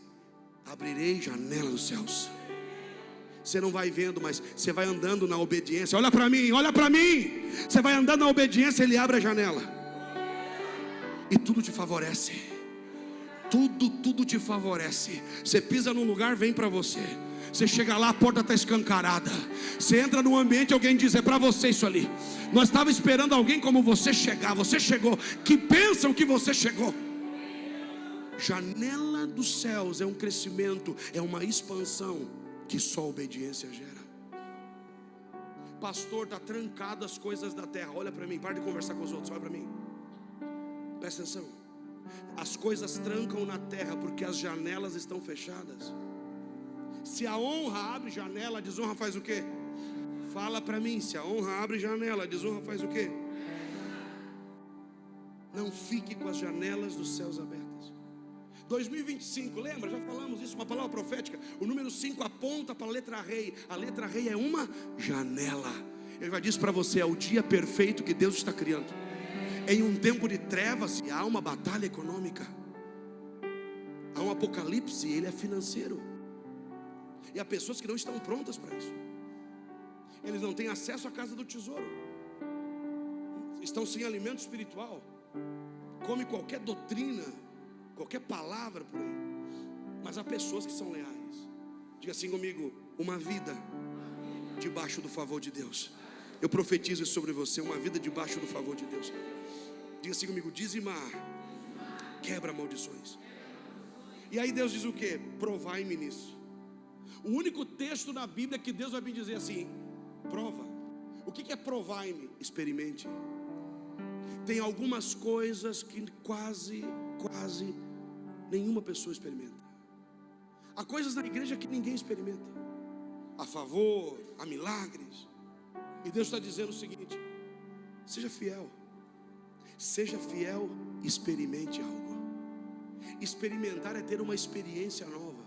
abrirei janela dos céus. Você não vai vendo, mas você vai andando na obediência. Olha para mim. Você vai andando na obediência, Ele abre a janela. E tudo te favorece. Tudo te favorece. Você pisa num lugar, vem para você. Você chega lá, a porta está escancarada. Você entra num ambiente, alguém diz, é para você isso ali. Nós estávamos esperando alguém como você chegar. Você chegou. Que pensam que você chegou. Janela dos céus é um crescimento, é uma expansão que só a obediência gera. Pastor, está trancado as coisas da terra. Olha para mim, para de conversar com os outros, olha para mim. Presta atenção. As coisas trancam na terra porque as janelas estão fechadas. Se a honra abre janela, a desonra faz o quê? Fala para mim, se a honra abre janela, a desonra faz o quê? Não fique com as janelas dos céus abertas. 2025, lembra? Já falamos isso, uma palavra profética. O número 5 aponta para a letra rei. A letra rei é uma janela. Ele vai dizer para você, é o dia perfeito que Deus está criando. Em um tempo de trevas, há uma batalha econômica. Há um apocalipse, ele é financeiro. E há pessoas que não estão prontas para isso. Eles não têm acesso à casa do tesouro. Estão sem alimento espiritual. Come qualquer doutrina, qualquer palavra por aí. Mas há pessoas que são leais. Diga assim comigo, uma vida debaixo do favor de Deus. Eu profetizo isso sobre você, uma vida debaixo do favor de Deus. Diga assim comigo, dizimar quebra maldições. E aí Deus diz o que? Provai-me nisso. O único texto na Bíblia que Deus vai me dizer assim, prova. O que é provai-me? Experimente. Tem algumas coisas que quase nenhuma pessoa experimenta. Há coisas na igreja que ninguém experimenta. A favor, há milagres. E Deus está dizendo o seguinte, seja fiel. Seja fiel, experimente algo. Experimentar é ter uma experiência nova.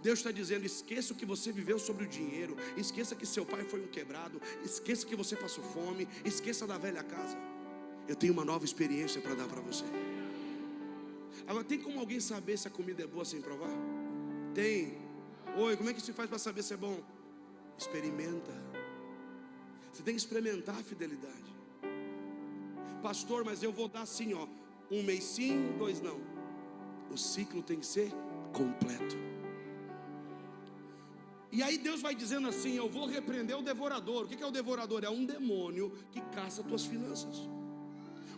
Deus está dizendo, esqueça o que você viveu sobre o dinheiro. Esqueça que seu pai foi um quebrado. Esqueça que você passou fome. Esqueça da velha casa. Eu tenho uma nova experiência para dar para você. Agora, tem como alguém saber se a comida é boa sem provar? Tem. Oi, como é que se faz para saber se é bom? Experimenta. Você tem que experimentar a fidelidade. Pastor, mas eu vou dar assim, ó, 1 mês sim, 2 não. O ciclo tem que ser completo. E aí Deus vai dizendo assim: eu vou repreender o devorador. O que é o devorador? É um demônio que caça tuas finanças.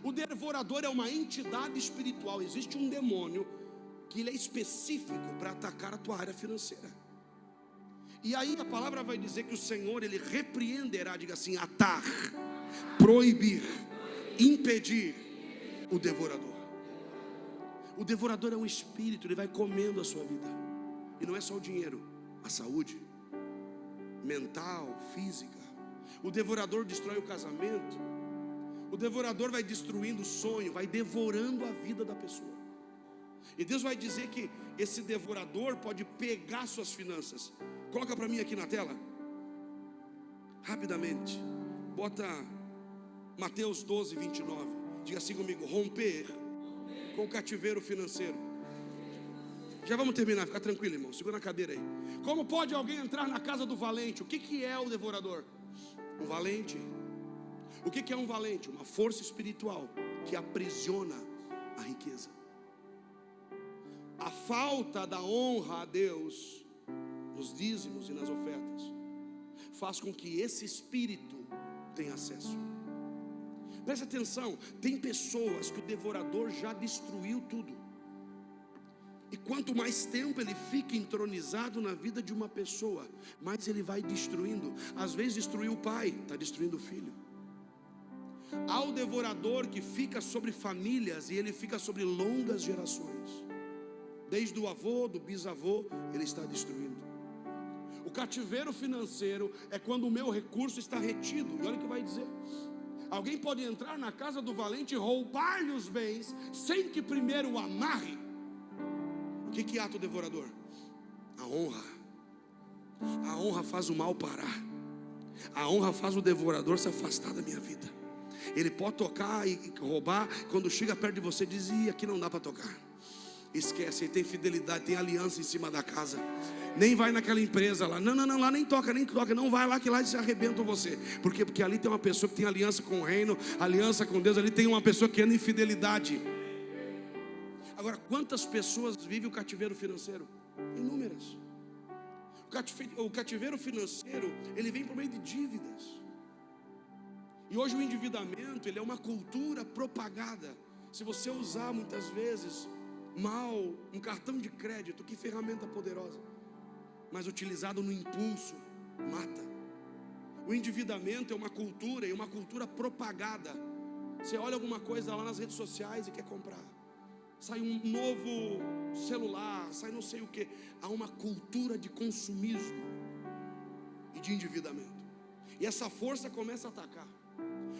O devorador é uma entidade espiritual. Existe um demônio que ele é específico para atacar a tua área financeira. E aí a palavra vai dizer que o Senhor, ele repreenderá, diga assim, atar, proibir, impedir o devorador. O devorador é um espírito, ele vai comendo a sua vida. E não é só o dinheiro, a saúde mental, física. O devorador destrói o casamento. O devorador vai destruindo o sonho, vai devorando a vida da pessoa. E Deus vai dizer que esse devorador pode pegar suas finanças. Coloca para mim aqui na tela, rapidamente. Bota Mateus 12, 29. Diga assim comigo: romper com o cativeiro financeiro. Já vamos terminar, fica tranquilo, irmão. Segura a cadeira aí. Como pode alguém entrar na casa do valente? O que é o devorador? Um valente. O que é um valente? Uma força espiritual que aprisiona a riqueza. A falta da honra a Deus nos dízimos e nas ofertas faz com que esse espírito tenha acesso. Preste atenção, tem pessoas que o devorador já destruiu tudo. E quanto mais tempo ele fica entronizado na vida de uma pessoa, mais ele vai destruindo. Às vezes destruiu o pai, está destruindo o filho. Há o devorador que fica sobre famílias e ele fica sobre longas gerações. Desde o avô, do bisavô, ele está destruindo. O cativeiro financeiro é quando o meu recurso está retido. E olha o que vai dizer: alguém pode entrar na casa do valente e roubar-lhe os bens, sem que primeiro o amarre. O que é ato devorador? A honra. A honra faz o mal parar. A honra faz o devorador se afastar da minha vida. Ele pode tocar e roubar, quando chega perto de você diz: ih, aqui não dá para tocar. Esquece, ele tem fidelidade, tem aliança em cima da casa. Nem vai naquela empresa lá. Não, lá nem toca. Não vai lá, que lá eles arrebentam você. Por quê? Porque ali tem uma pessoa que tem aliança com o reino, aliança com Deus. Ali tem uma pessoa que anda em fidelidade. Agora, quantas pessoas vivem o cativeiro financeiro? Inúmeras. O cativeiro financeiro, ele vem por meio de dívidas. E hoje o endividamento, ele é uma cultura propagada. Se você usar muitas vezes mal um cartão de crédito, que ferramenta poderosa, mas utilizado no impulso, mata. O endividamento é uma cultura, e uma cultura propagada. Você olha alguma coisa lá nas redes sociais e quer comprar. Sai um novo celular, sai não sei o que. Há uma cultura de consumismo e de endividamento. E essa força começa a atacar.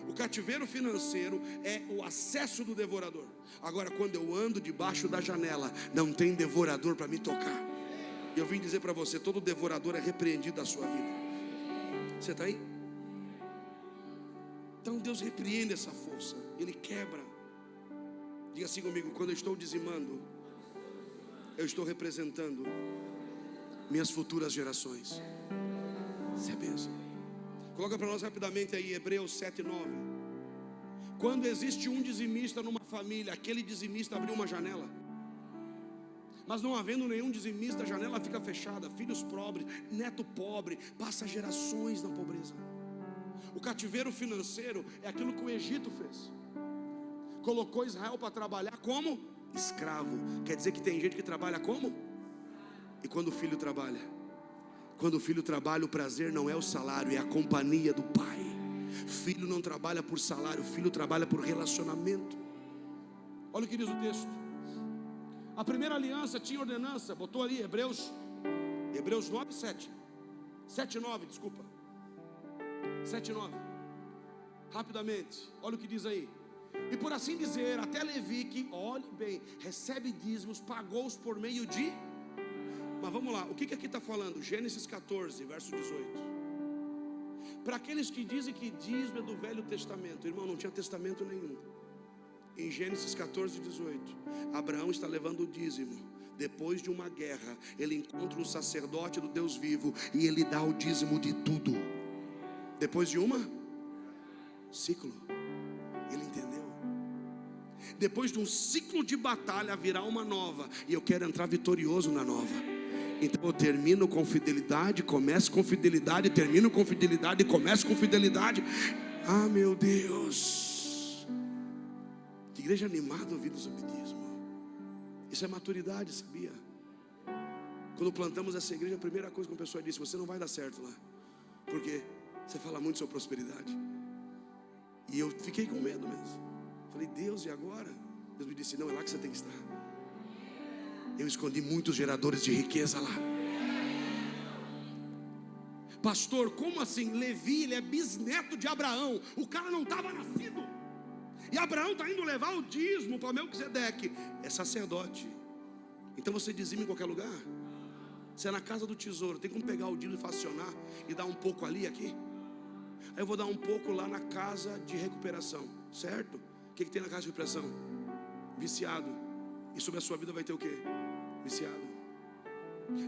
O cativeiro financeiro é o acesso do devorador. Agora, quando eu ando debaixo da janela, não tem devorador para me tocar. E eu vim dizer para você: todo devorador é repreendido da sua vida. Você está aí? Então Deus repreende essa força. Ele quebra. Diga assim comigo: quando eu estou dizimando, eu estou representando minhas futuras gerações. Isso é bênção. Coloca para nós rapidamente aí Hebreus 7:9. Quando existe um dizimista numa família, aquele dizimista abriu uma janela. Mas não havendo nenhum dizimista, a janela fica fechada. Filhos pobres, neto pobre, passa gerações na pobreza. O cativeiro financeiro é aquilo que o Egito fez. Colocou Israel para trabalhar como escravo. Quer dizer que tem gente que trabalha como? E quando o filho trabalha? Quando o filho trabalha, o prazer não é o salário, é a companhia do pai. Filho não trabalha por salário, filho trabalha por relacionamento. Olha o que diz o texto. A primeira aliança tinha ordenança. Botou ali Hebreus 9:7. 7:9, desculpa. 7:9. Rapidamente, olha o que diz aí. E por assim dizer, até Levi, que, olhe bem, recebe dízimos, pagou-os por meio de... Mas vamos lá, o que aqui está falando? Gênesis 14, verso 18. Para aqueles que dizem que dízimo é do Velho Testamento, irmão, não tinha testamento nenhum. Em Gênesis 14, 18, Abraão está levando o dízimo. Depois de uma guerra, ele encontra um sacerdote do Deus vivo e ele dá o dízimo de tudo. Depois de uma ciclo, ele entendeu. Depois de um ciclo de batalha virá uma nova, e eu quero entrar vitorioso na nova. Então eu termino com fidelidade, começo com fidelidade, termino com fidelidade, começo com fidelidade. Ah, meu Deus, que igreja animada ouvindo sobre dízimo. Isso é maturidade, sabia? Quando plantamos essa igreja, a primeira coisa que uma pessoa disse: você não vai dar certo lá, porque você fala muito sobre prosperidade. E eu fiquei com medo mesmo. Falei: Deus, e agora? Deus me disse: não, é lá que você tem que estar. Eu escondi muitos geradores de riqueza lá. Pastor, como assim? Levi, ele é bisneto de Abraão. O cara não estava nascido. E Abraão está indo levar o dízimo para Melquisedeque. É sacerdote. Então você dizima em qualquer lugar? Você é na casa do tesouro. Tem como pegar o dízimo e fracionar e dar um pouco ali, aqui? Aí eu vou dar um pouco lá na casa de recuperação, certo? O que tem na casa de recuperação? Viciado. E sobre a sua vida vai ter o quê? Viciado.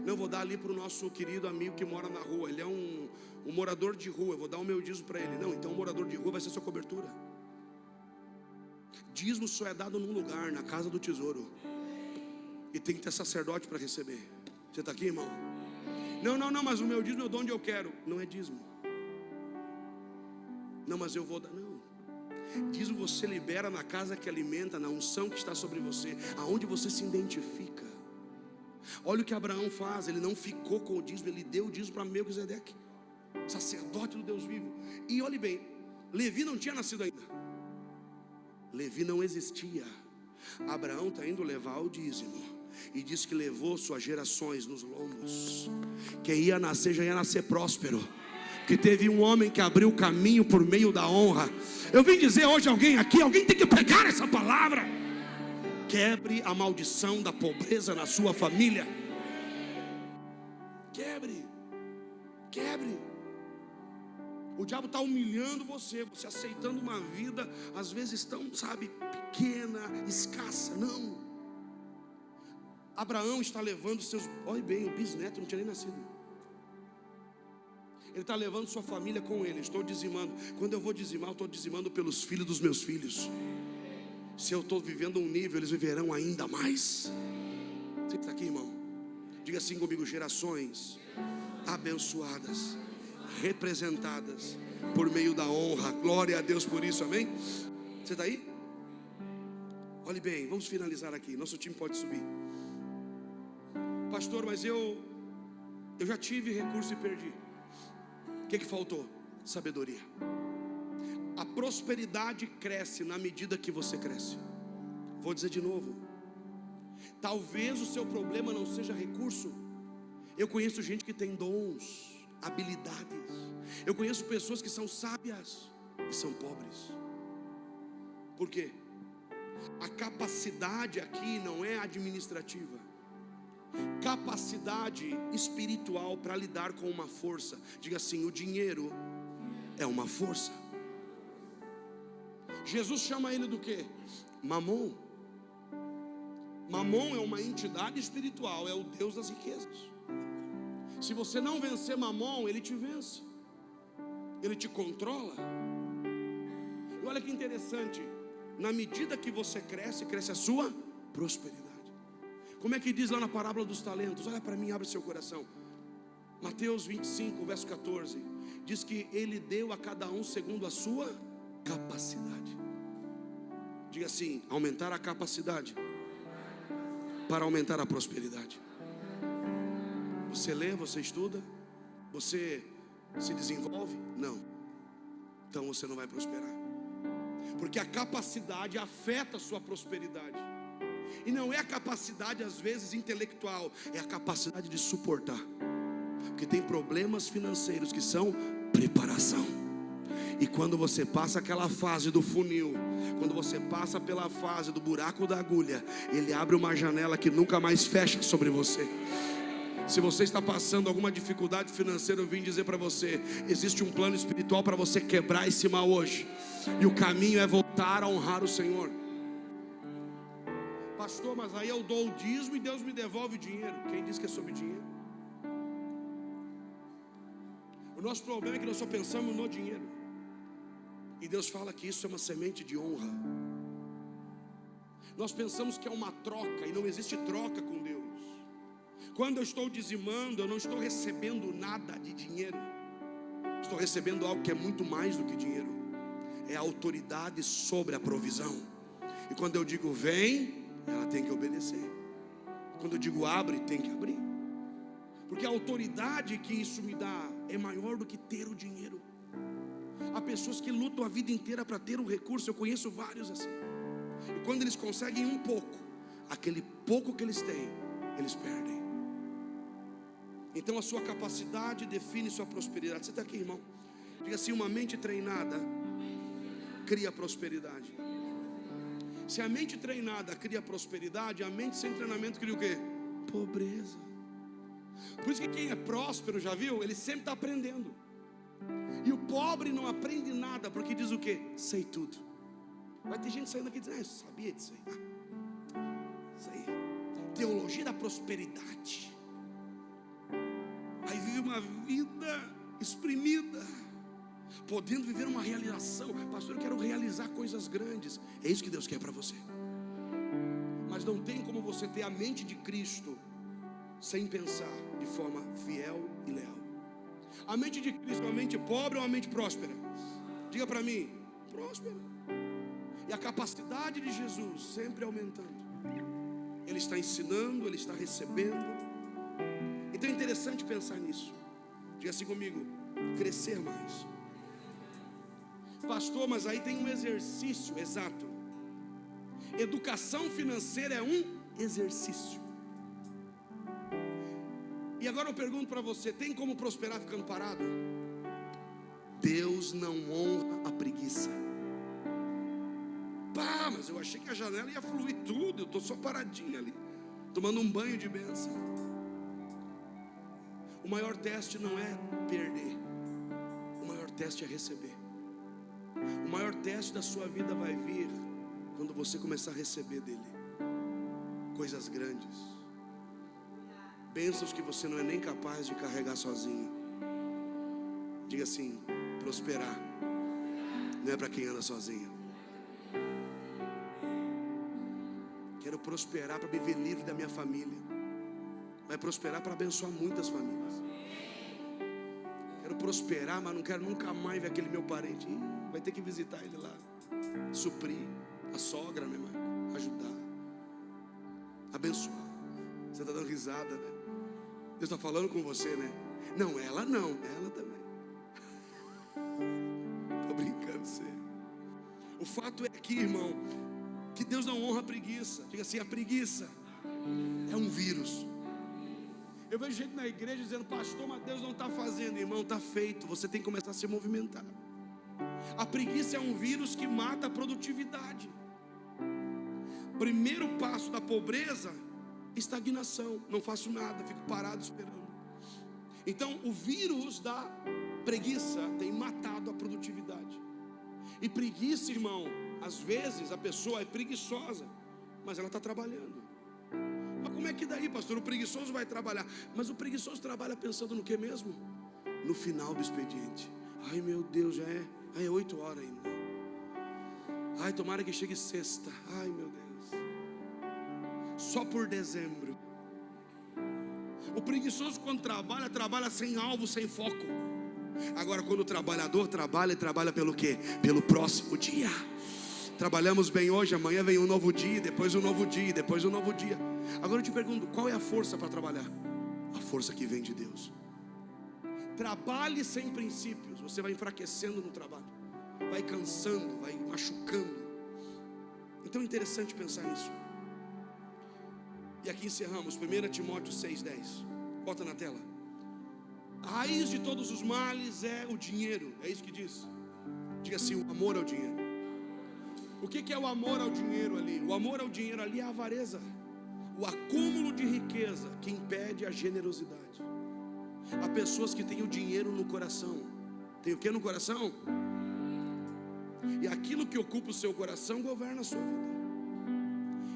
Não, vou dar ali para o nosso querido amigo que mora na rua. Ele é um morador de rua. Eu vou dar o meu dízimo para ele. Não, então o morador de rua vai ser sua cobertura. Dízimo só é dado num lugar, na casa do tesouro. E tem que ter sacerdote para receber. Você está aqui, irmão? Não, mas o meu dízimo eu dou onde eu quero. Não é dízimo. Não, mas eu vou dar. Não. Dízimo você libera na casa que alimenta, na unção que está sobre você, aonde você se identifica. Olha o que Abraão faz. Ele não ficou com o dízimo, ele deu o dízimo para Melquisedeque, sacerdote do Deus vivo. E olhe bem, Levi não tinha nascido ainda. Levi não existia. Abraão está indo levar o dízimo, e diz que levou suas gerações nos lombos. Quem ia nascer já ia nascer próspero, que teve um homem que abriu o caminho por meio da honra. Eu vim dizer hoje a alguém aqui, alguém tem que pegar essa palavra. Quebre a maldição da pobreza na sua família. Quebre. O diabo está humilhando você aceitando uma vida às vezes tão, pequena, escassa. Não. Abraão está levando seus, olha bem, o bisneto não tinha nem nascido. Ele está levando sua família com ele. Estou dizimando. Quando eu vou dizimar, eu estou dizimando pelos filhos dos meus filhos. Se eu estou vivendo um nível, eles viverão ainda mais. Você está aqui, irmão? Diga assim comigo: gerações abençoadas, representadas por meio da honra. Glória a Deus por isso, amém? Você está aí? Olhe bem, vamos finalizar aqui. Nosso time pode subir. Pastor, mas eu já tive recurso e perdi. O que faltou? Sabedoria. A prosperidade cresce na medida que você cresce. Vou dizer de novo. Talvez o seu problema não seja recurso. Eu conheço gente que tem dons, habilidades. Eu conheço pessoas que são sábias e são pobres. Por quê? A capacidade aqui não é administrativa. Capacidade espiritual para lidar com uma força. Diga assim: o dinheiro é uma força. Jesus chama ele do quê? Mamon. Mamon é uma entidade espiritual, é o Deus das riquezas. Se você não vencer Mamon, ele te vence, ele te controla. E olha que interessante, na medida que você cresce, cresce a sua prosperidade. Como é que diz lá na parábola dos talentos? Olha para mim, abre seu coração. Mateus 25, verso 14, diz que ele deu a cada um segundo a sua capacidade. Diga assim: aumentar a capacidade para aumentar a prosperidade. Você lê, você estuda, você se desenvolve? Não. Então você não vai prosperar, porque a capacidade afeta a sua prosperidade. E não é a capacidade às vezes intelectual, é a capacidade de suportar. Porque tem problemas financeiros que são preparação. E quando você passa aquela fase do funil, quando você passa pela fase do buraco da agulha, ele abre uma janela que nunca mais fecha sobre você. Se você está passando alguma dificuldade financeira, eu vim dizer para você: existe um plano espiritual para você quebrar esse mal hoje. E o caminho é voltar a honrar o Senhor. Pastor, mas aí eu dou o dízimo e Deus me devolve o dinheiro. Quem diz que é sobre dinheiro? O nosso problema é que nós só pensamos no dinheiro. E Deus fala que isso é uma semente de honra. Nós pensamos que é uma troca, e não existe troca com Deus. Quando eu estou dizimando, eu não estou recebendo nada de dinheiro. Estou recebendo algo que é muito mais do que dinheiro. É a autoridade sobre a provisão. E quando eu digo vem, ela tem que obedecer. Quando eu digo abre, tem que abrir. Porque a autoridade que isso me dá é maior do que ter o dinheiro. Há pessoas que lutam a vida inteira para ter o recurso. Eu conheço vários assim. E quando eles conseguem um pouco, aquele pouco que eles têm, eles perdem. Então a sua capacidade define sua prosperidade. Você está aqui, irmão? Diga assim: uma mente treinada cria prosperidade. Se a mente treinada cria prosperidade, a mente sem treinamento cria o quê? Pobreza. Por isso que quem é próspero, já viu? Ele sempre está aprendendo. E o pobre não aprende nada, porque diz o quê? Sei tudo. Vai ter gente saindo aqui dizendo: eu sabia disso aí. Isso aí. Teologia da prosperidade. Aí vive uma vida exprimida, podendo viver uma realização. Pastor, eu quero realizar coisas grandes. É isso que Deus quer para você. Mas não tem como você ter a mente de Cristo sem pensar de forma fiel e leal. A mente de Cristo é uma mente pobre ou uma mente próspera? Diga para mim: próspera. E a capacidade de Jesus sempre aumentando. Ele está ensinando, ele está recebendo. Então é interessante pensar nisso. Diga assim comigo: crescer mais. Pastor, mas aí tem um exercício. Exato. Educação financeira é um exercício. E agora eu pergunto para você: tem como prosperar ficando parado? Deus não honra a preguiça. Pá, mas eu achei que a janela ia fluir tudo. Eu estou só paradinho ali, tomando um banho de bênção. O maior teste não é perder. O maior teste é receber. O maior teste da sua vida vai vir quando você começar a receber dele coisas grandes, bênçãos que você não é nem capaz de carregar sozinho. Diga assim: prosperar não é para quem anda sozinho. Quero prosperar para viver livre da minha família. Vai prosperar para abençoar muitas famílias. Quero prosperar, mas não quero nunca mais ver aquele meu parente. Vai ter que visitar ele lá, suprir a sogra, né, Marco? Ajudar, abençoar. Você está dando risada, né? Deus está falando com você, né? Não, ela também. Estou brincando, você. O fato é que, irmão, que Deus não honra a preguiça. Diga assim: a preguiça é um vírus. Eu vejo gente na igreja dizendo: pastor, mas Deus não está fazendo. Irmão, está feito. Você tem que começar a se movimentar. A preguiça é um vírus que mata a produtividade. Primeiro passo da pobreza: estagnação. Não faço nada, fico parado esperando. Então o vírus da preguiça tem matado a produtividade. E preguiça, irmão, às vezes a pessoa é preguiçosa, mas ela está trabalhando. Mas como é que daí, pastor? O preguiçoso vai trabalhar, mas o preguiçoso trabalha pensando no que mesmo? No final do expediente. Ai meu Deus, já é 8 horas ainda. Ai, tomara que chegue sexta. Ai meu Deus, só por dezembro. O preguiçoso quando trabalha sem alvo, sem foco. Agora quando o trabalhador trabalha, ele trabalha pelo quê? Pelo próximo dia. Trabalhamos bem hoje, amanhã vem um novo dia, depois um novo dia, depois um novo dia. Agora eu te pergunto: qual é a força para trabalhar? A força que vem de Deus. Trabalhe sem princípios, você vai enfraquecendo no trabalho, vai cansando, vai machucando. Então é interessante pensar nisso. E aqui encerramos 1 Timóteo 6,10. Bota na tela. A raiz de todos os males é o dinheiro. É isso que diz. Diga assim: o amor ao dinheiro. O que é o amor ao dinheiro ali? O amor ao dinheiro ali é a avareza, o acúmulo de riqueza que impede a generosidade. Há pessoas que têm o dinheiro no coração. Tem o que no coração? E aquilo que ocupa o seu coração governa a sua vida.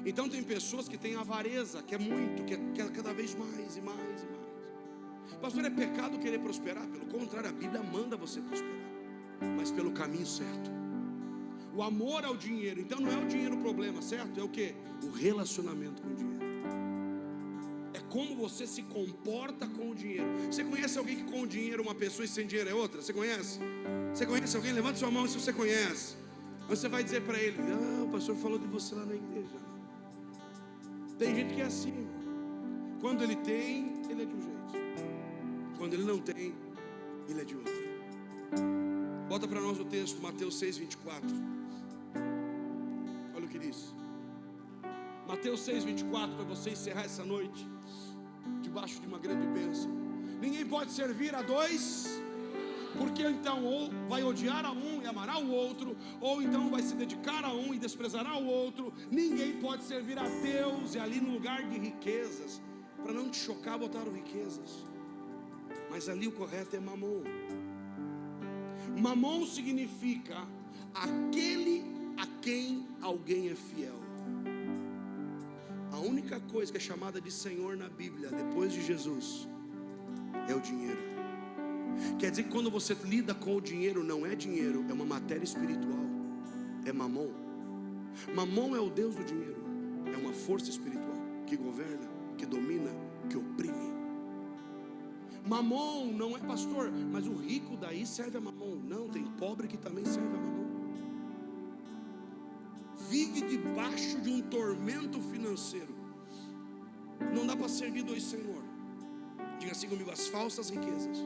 Então tem pessoas que têm avareza, que é muito, que quer cada vez mais e mais e mais. Pastor, é pecado querer prosperar? Pelo contrário, a Bíblia manda você prosperar, mas pelo caminho certo. O amor ao dinheiro, então não é o dinheiro o problema, certo? É o que? O relacionamento com o dinheiro. É como você se comporta com o dinheiro. Você conhece alguém que com o dinheiro é uma pessoa e sem dinheiro é outra? Você conhece? Você conhece alguém? Levante sua mão se você conhece. Você vai dizer para ele: ah, o pastor falou de você lá na igreja. Tem gente que é assim, irmão. Quando ele tem, ele é de um jeito. Quando ele não tem, ele é de outro. Bota para nós o texto, Mateus 6:24. Olha o que diz. Mateus 6:24, para você encerrar essa noite debaixo de uma grande bênção. Ninguém pode servir a dois, porque então ou vai odiar a um e amará o outro, ou então vai se dedicar a um e desprezará o outro. Ninguém pode servir a Deus. E ali no lugar de riquezas, para não te chocar, botaram riquezas, mas ali o correto é mamon. Mamon significa aquele a quem alguém é fiel. A única coisa que é chamada de Senhor na Bíblia, depois de Jesus, é o dinheiro. Quer dizer que quando você lida com o dinheiro, não é dinheiro, é uma matéria espiritual, é mamon. Mamon é o Deus do dinheiro, é uma força espiritual que governa, que domina, que oprime. Mamon não é, pastor, mas o rico daí serve a mamon. Não, tem pobre que também serve a mamon. Vive debaixo de um tormento financeiro. Não dá para servir dois senhor. Diga assim comigo: as falsas riquezas.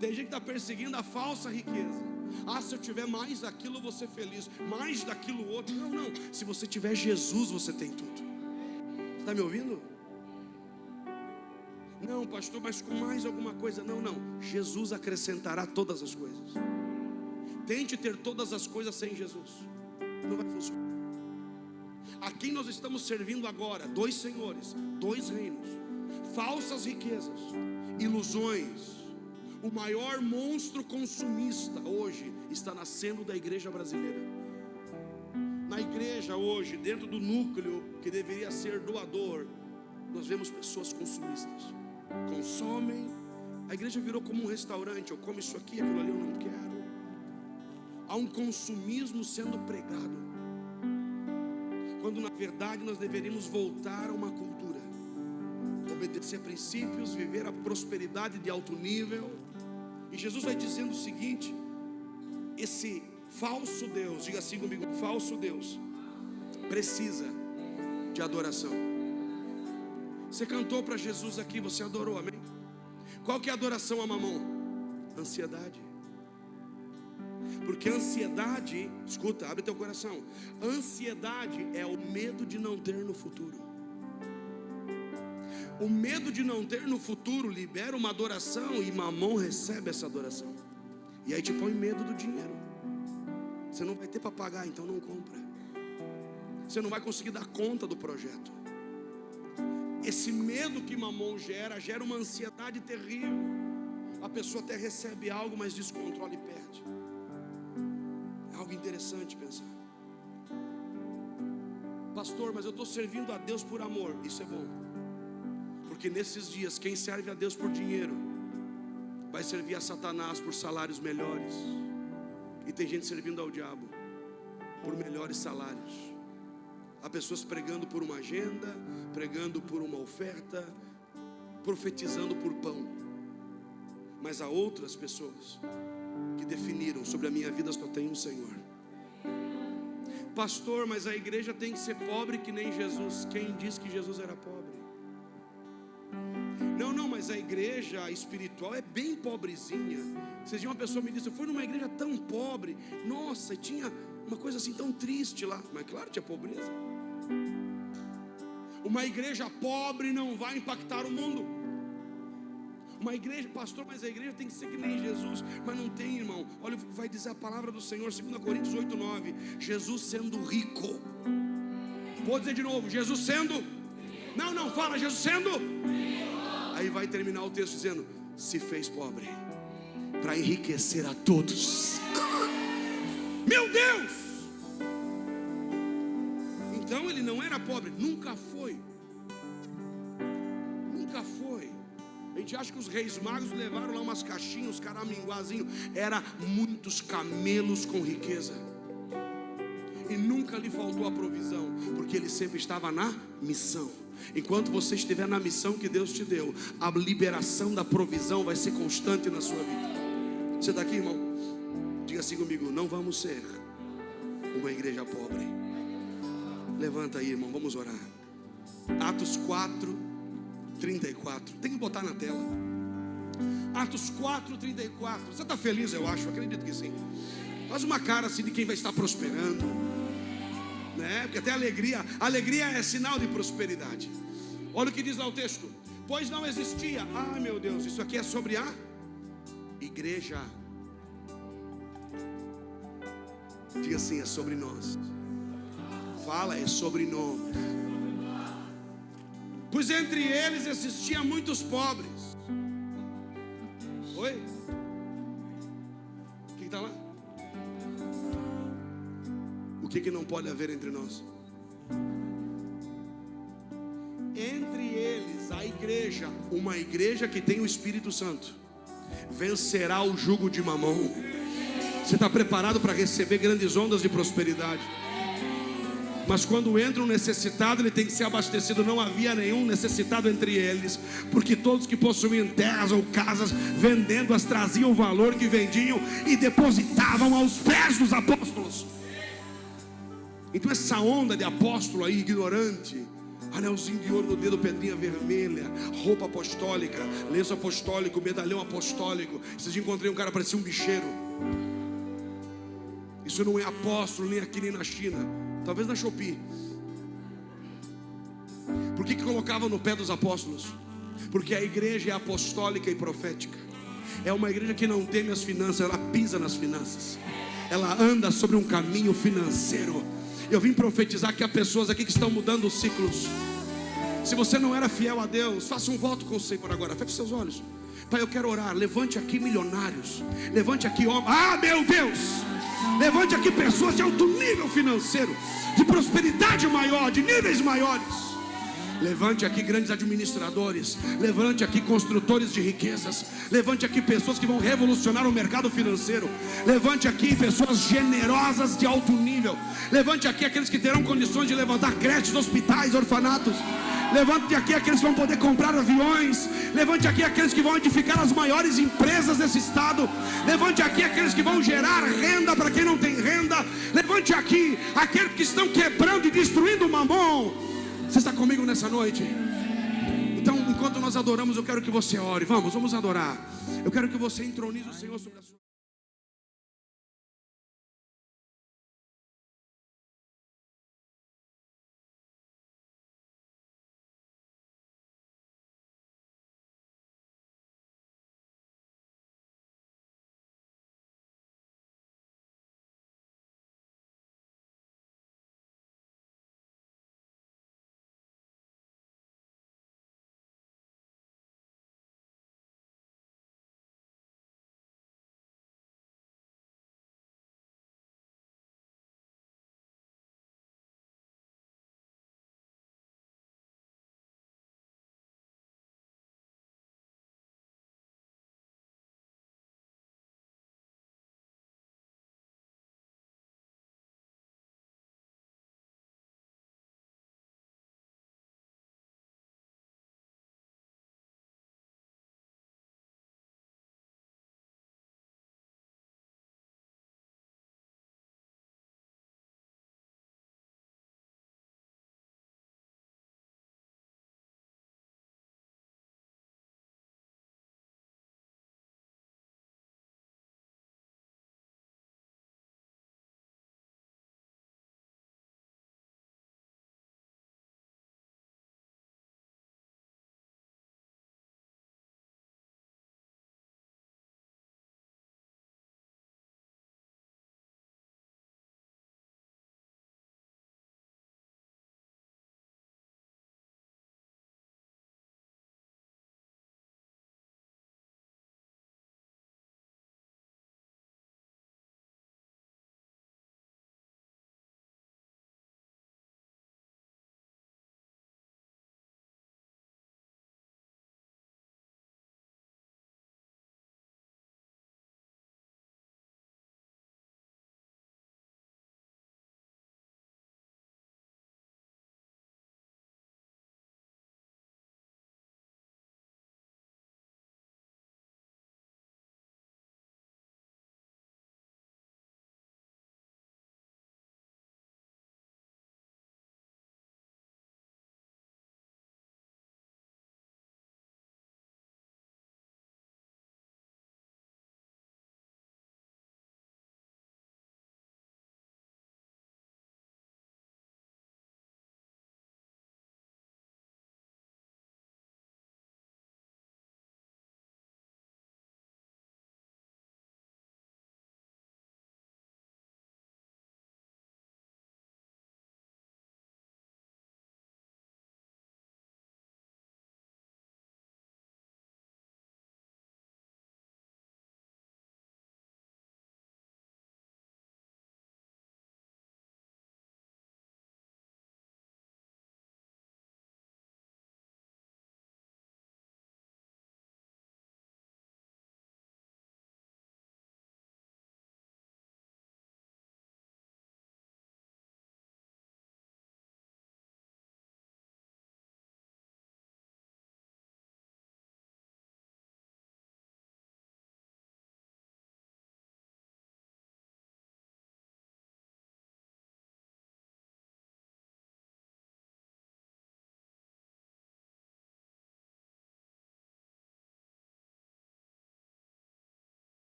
Tem gente que está perseguindo a falsa riqueza. Ah, se eu tiver mais daquilo eu vou ser feliz, mais daquilo outro. Não, não, se você tiver Jesus, você tem tudo. Você está me ouvindo? Não, pastor, mas com mais alguma coisa. Não, não, Jesus acrescentará todas as coisas. Tente ter todas as coisas sem Jesus, não vai funcionar. A quem nós estamos servindo agora? Dois senhores, dois reinos, falsas riquezas, ilusões. O maior monstro consumista hoje está nascendo da igreja brasileira. Na igreja hoje, dentro do núcleo que deveria ser doador, nós vemos pessoas consumistas. Consomem. A igreja virou como um restaurante: eu como isso aqui, aquilo ali eu não quero. Há um consumismo sendo pregado, quando na verdade nós deveríamos voltar a uma cultura, obedecer a princípios, viver a prosperidade de alto nível. E Jesus vai dizendo o seguinte: esse falso Deus, diga assim comigo, falso Deus precisa de adoração. Você cantou para Jesus aqui, você adorou, amém? Qual que é a adoração a mamon? Ansiedade. Porque ansiedade, escuta, abre teu coração. Ansiedade é o medo de não ter no futuro. O medo de não ter no futuro libera uma adoração, e mamon recebe essa adoração. E aí te põe medo do dinheiro. Você não vai ter para pagar, então não compra. Você não vai conseguir dar conta do projeto. Esse medo que mamon gera uma ansiedade terrível. A pessoa até recebe algo, mas descontrola e perde. É algo interessante pensar. Pastor, mas eu estou servindo a Deus por amor. Isso é bom, porque nesses dias quem serve a Deus por dinheiro vai servir a Satanás por salários melhores. E tem gente servindo ao diabo por melhores salários. Há pessoas pregando por uma agenda, pregando por uma oferta, profetizando por pão. Mas há outras pessoas que definiram: sobre a minha vida só tem um Senhor. Pastor, mas a igreja tem que ser pobre que nem Jesus. Quem disse que Jesus era pobre? Não, mas a igreja espiritual é bem pobrezinha. Esses dias uma pessoa me disse: eu fui numa igreja tão pobre, nossa, tinha uma coisa assim tão triste lá. Mas claro, tinha pobreza. Uma igreja pobre não vai impactar o mundo. Uma igreja, pastor, mas a igreja tem que ser que nem Jesus. Mas não tem, irmão. Olha o que vai dizer a palavra do Senhor, 2 Coríntios 8:9. Jesus sendo rico. Vou dizer de novo: Jesus sendo. Não, fala, Jesus sendo. Aí vai terminar o texto dizendo: se fez pobre para enriquecer a todos. Meu Deus! Então ele não era pobre, nunca foi. Nunca foi. A gente acha que os reis magos levaram lá umas caixinhas, uns caraminguazinhos. Era muitos camelos com riqueza. E nunca lhe faltou a provisão, porque ele sempre estava na missão. Enquanto você estiver na missão que Deus te deu, a liberação da provisão vai ser constante na sua vida. Você está aqui, irmão? Diga assim comigo: não vamos ser uma igreja pobre. Levanta aí, irmão, vamos orar. Atos 4, 34. Tem que botar na tela. Atos 4, 34. Você está feliz, eu acho? Acredito que sim. Faz uma cara assim de quem vai estar prosperando, né? Porque até alegria é sinal de prosperidade. Olha o que diz lá o texto: pois não existia. Ah, meu Deus, isso aqui é sobre a igreja. Diga assim: é sobre nós. Fala, é sobre nós. Pois entre eles existiam muitos pobres. Oi? Quem está lá? O que não pode haver entre nós? Entre eles, a igreja, uma igreja que tem o Espírito Santo, vencerá o jugo de Mamon. Você está preparado para receber grandes ondas de prosperidade? Mas quando entra um necessitado, ele tem que ser abastecido. Não havia nenhum necessitado entre eles, porque todos que possuíam terras ou casas, vendendo-as, traziam o valor que vendiam e depositavam aos pés dos apóstolos. Então essa onda de apóstolo aí, ignorante, anelzinho de ouro no dedo, pedrinha vermelha, roupa apostólica, lenço apostólico, medalhão apostólico. Vocês encontrei um cara, parecia um bicheiro. Isso não é apóstolo, nem aqui nem na China. Talvez na Shopee. Por que colocava no pé dos apóstolos? Porque a igreja é apostólica e profética. É uma igreja que não teme as finanças, ela pisa nas finanças. Ela anda sobre um caminho financeiro. Eu vim profetizar que há pessoas aqui que estão mudando os ciclos. Se você não era fiel a Deus, faça um voto com o Senhor agora. Feche seus olhos. Pai, eu quero orar. Levante aqui milionários. Levante aqui homens. Ah, meu Deus! Levante aqui pessoas de alto nível financeiro, de prosperidade maior, de níveis maiores. Levante aqui grandes administradores. Levante aqui construtores de riquezas. Levante aqui pessoas que vão revolucionar o mercado financeiro. Levante aqui pessoas generosas de alto nível. Levante aqui aqueles que terão condições de levantar creches, hospitais, orfanatos. Levante aqui aqueles que vão poder comprar aviões. Levante aqui aqueles que vão edificar as maiores empresas desse estado. Levante aqui aqueles que vão gerar renda para quem não tem renda. Levante aqui aqueles que estão quebrando e destruindo o Mamon. Você está comigo nessa noite? Então, enquanto nós adoramos, eu quero que você ore. Vamos adorar. Eu quero que você entronize o Senhor sobre a sua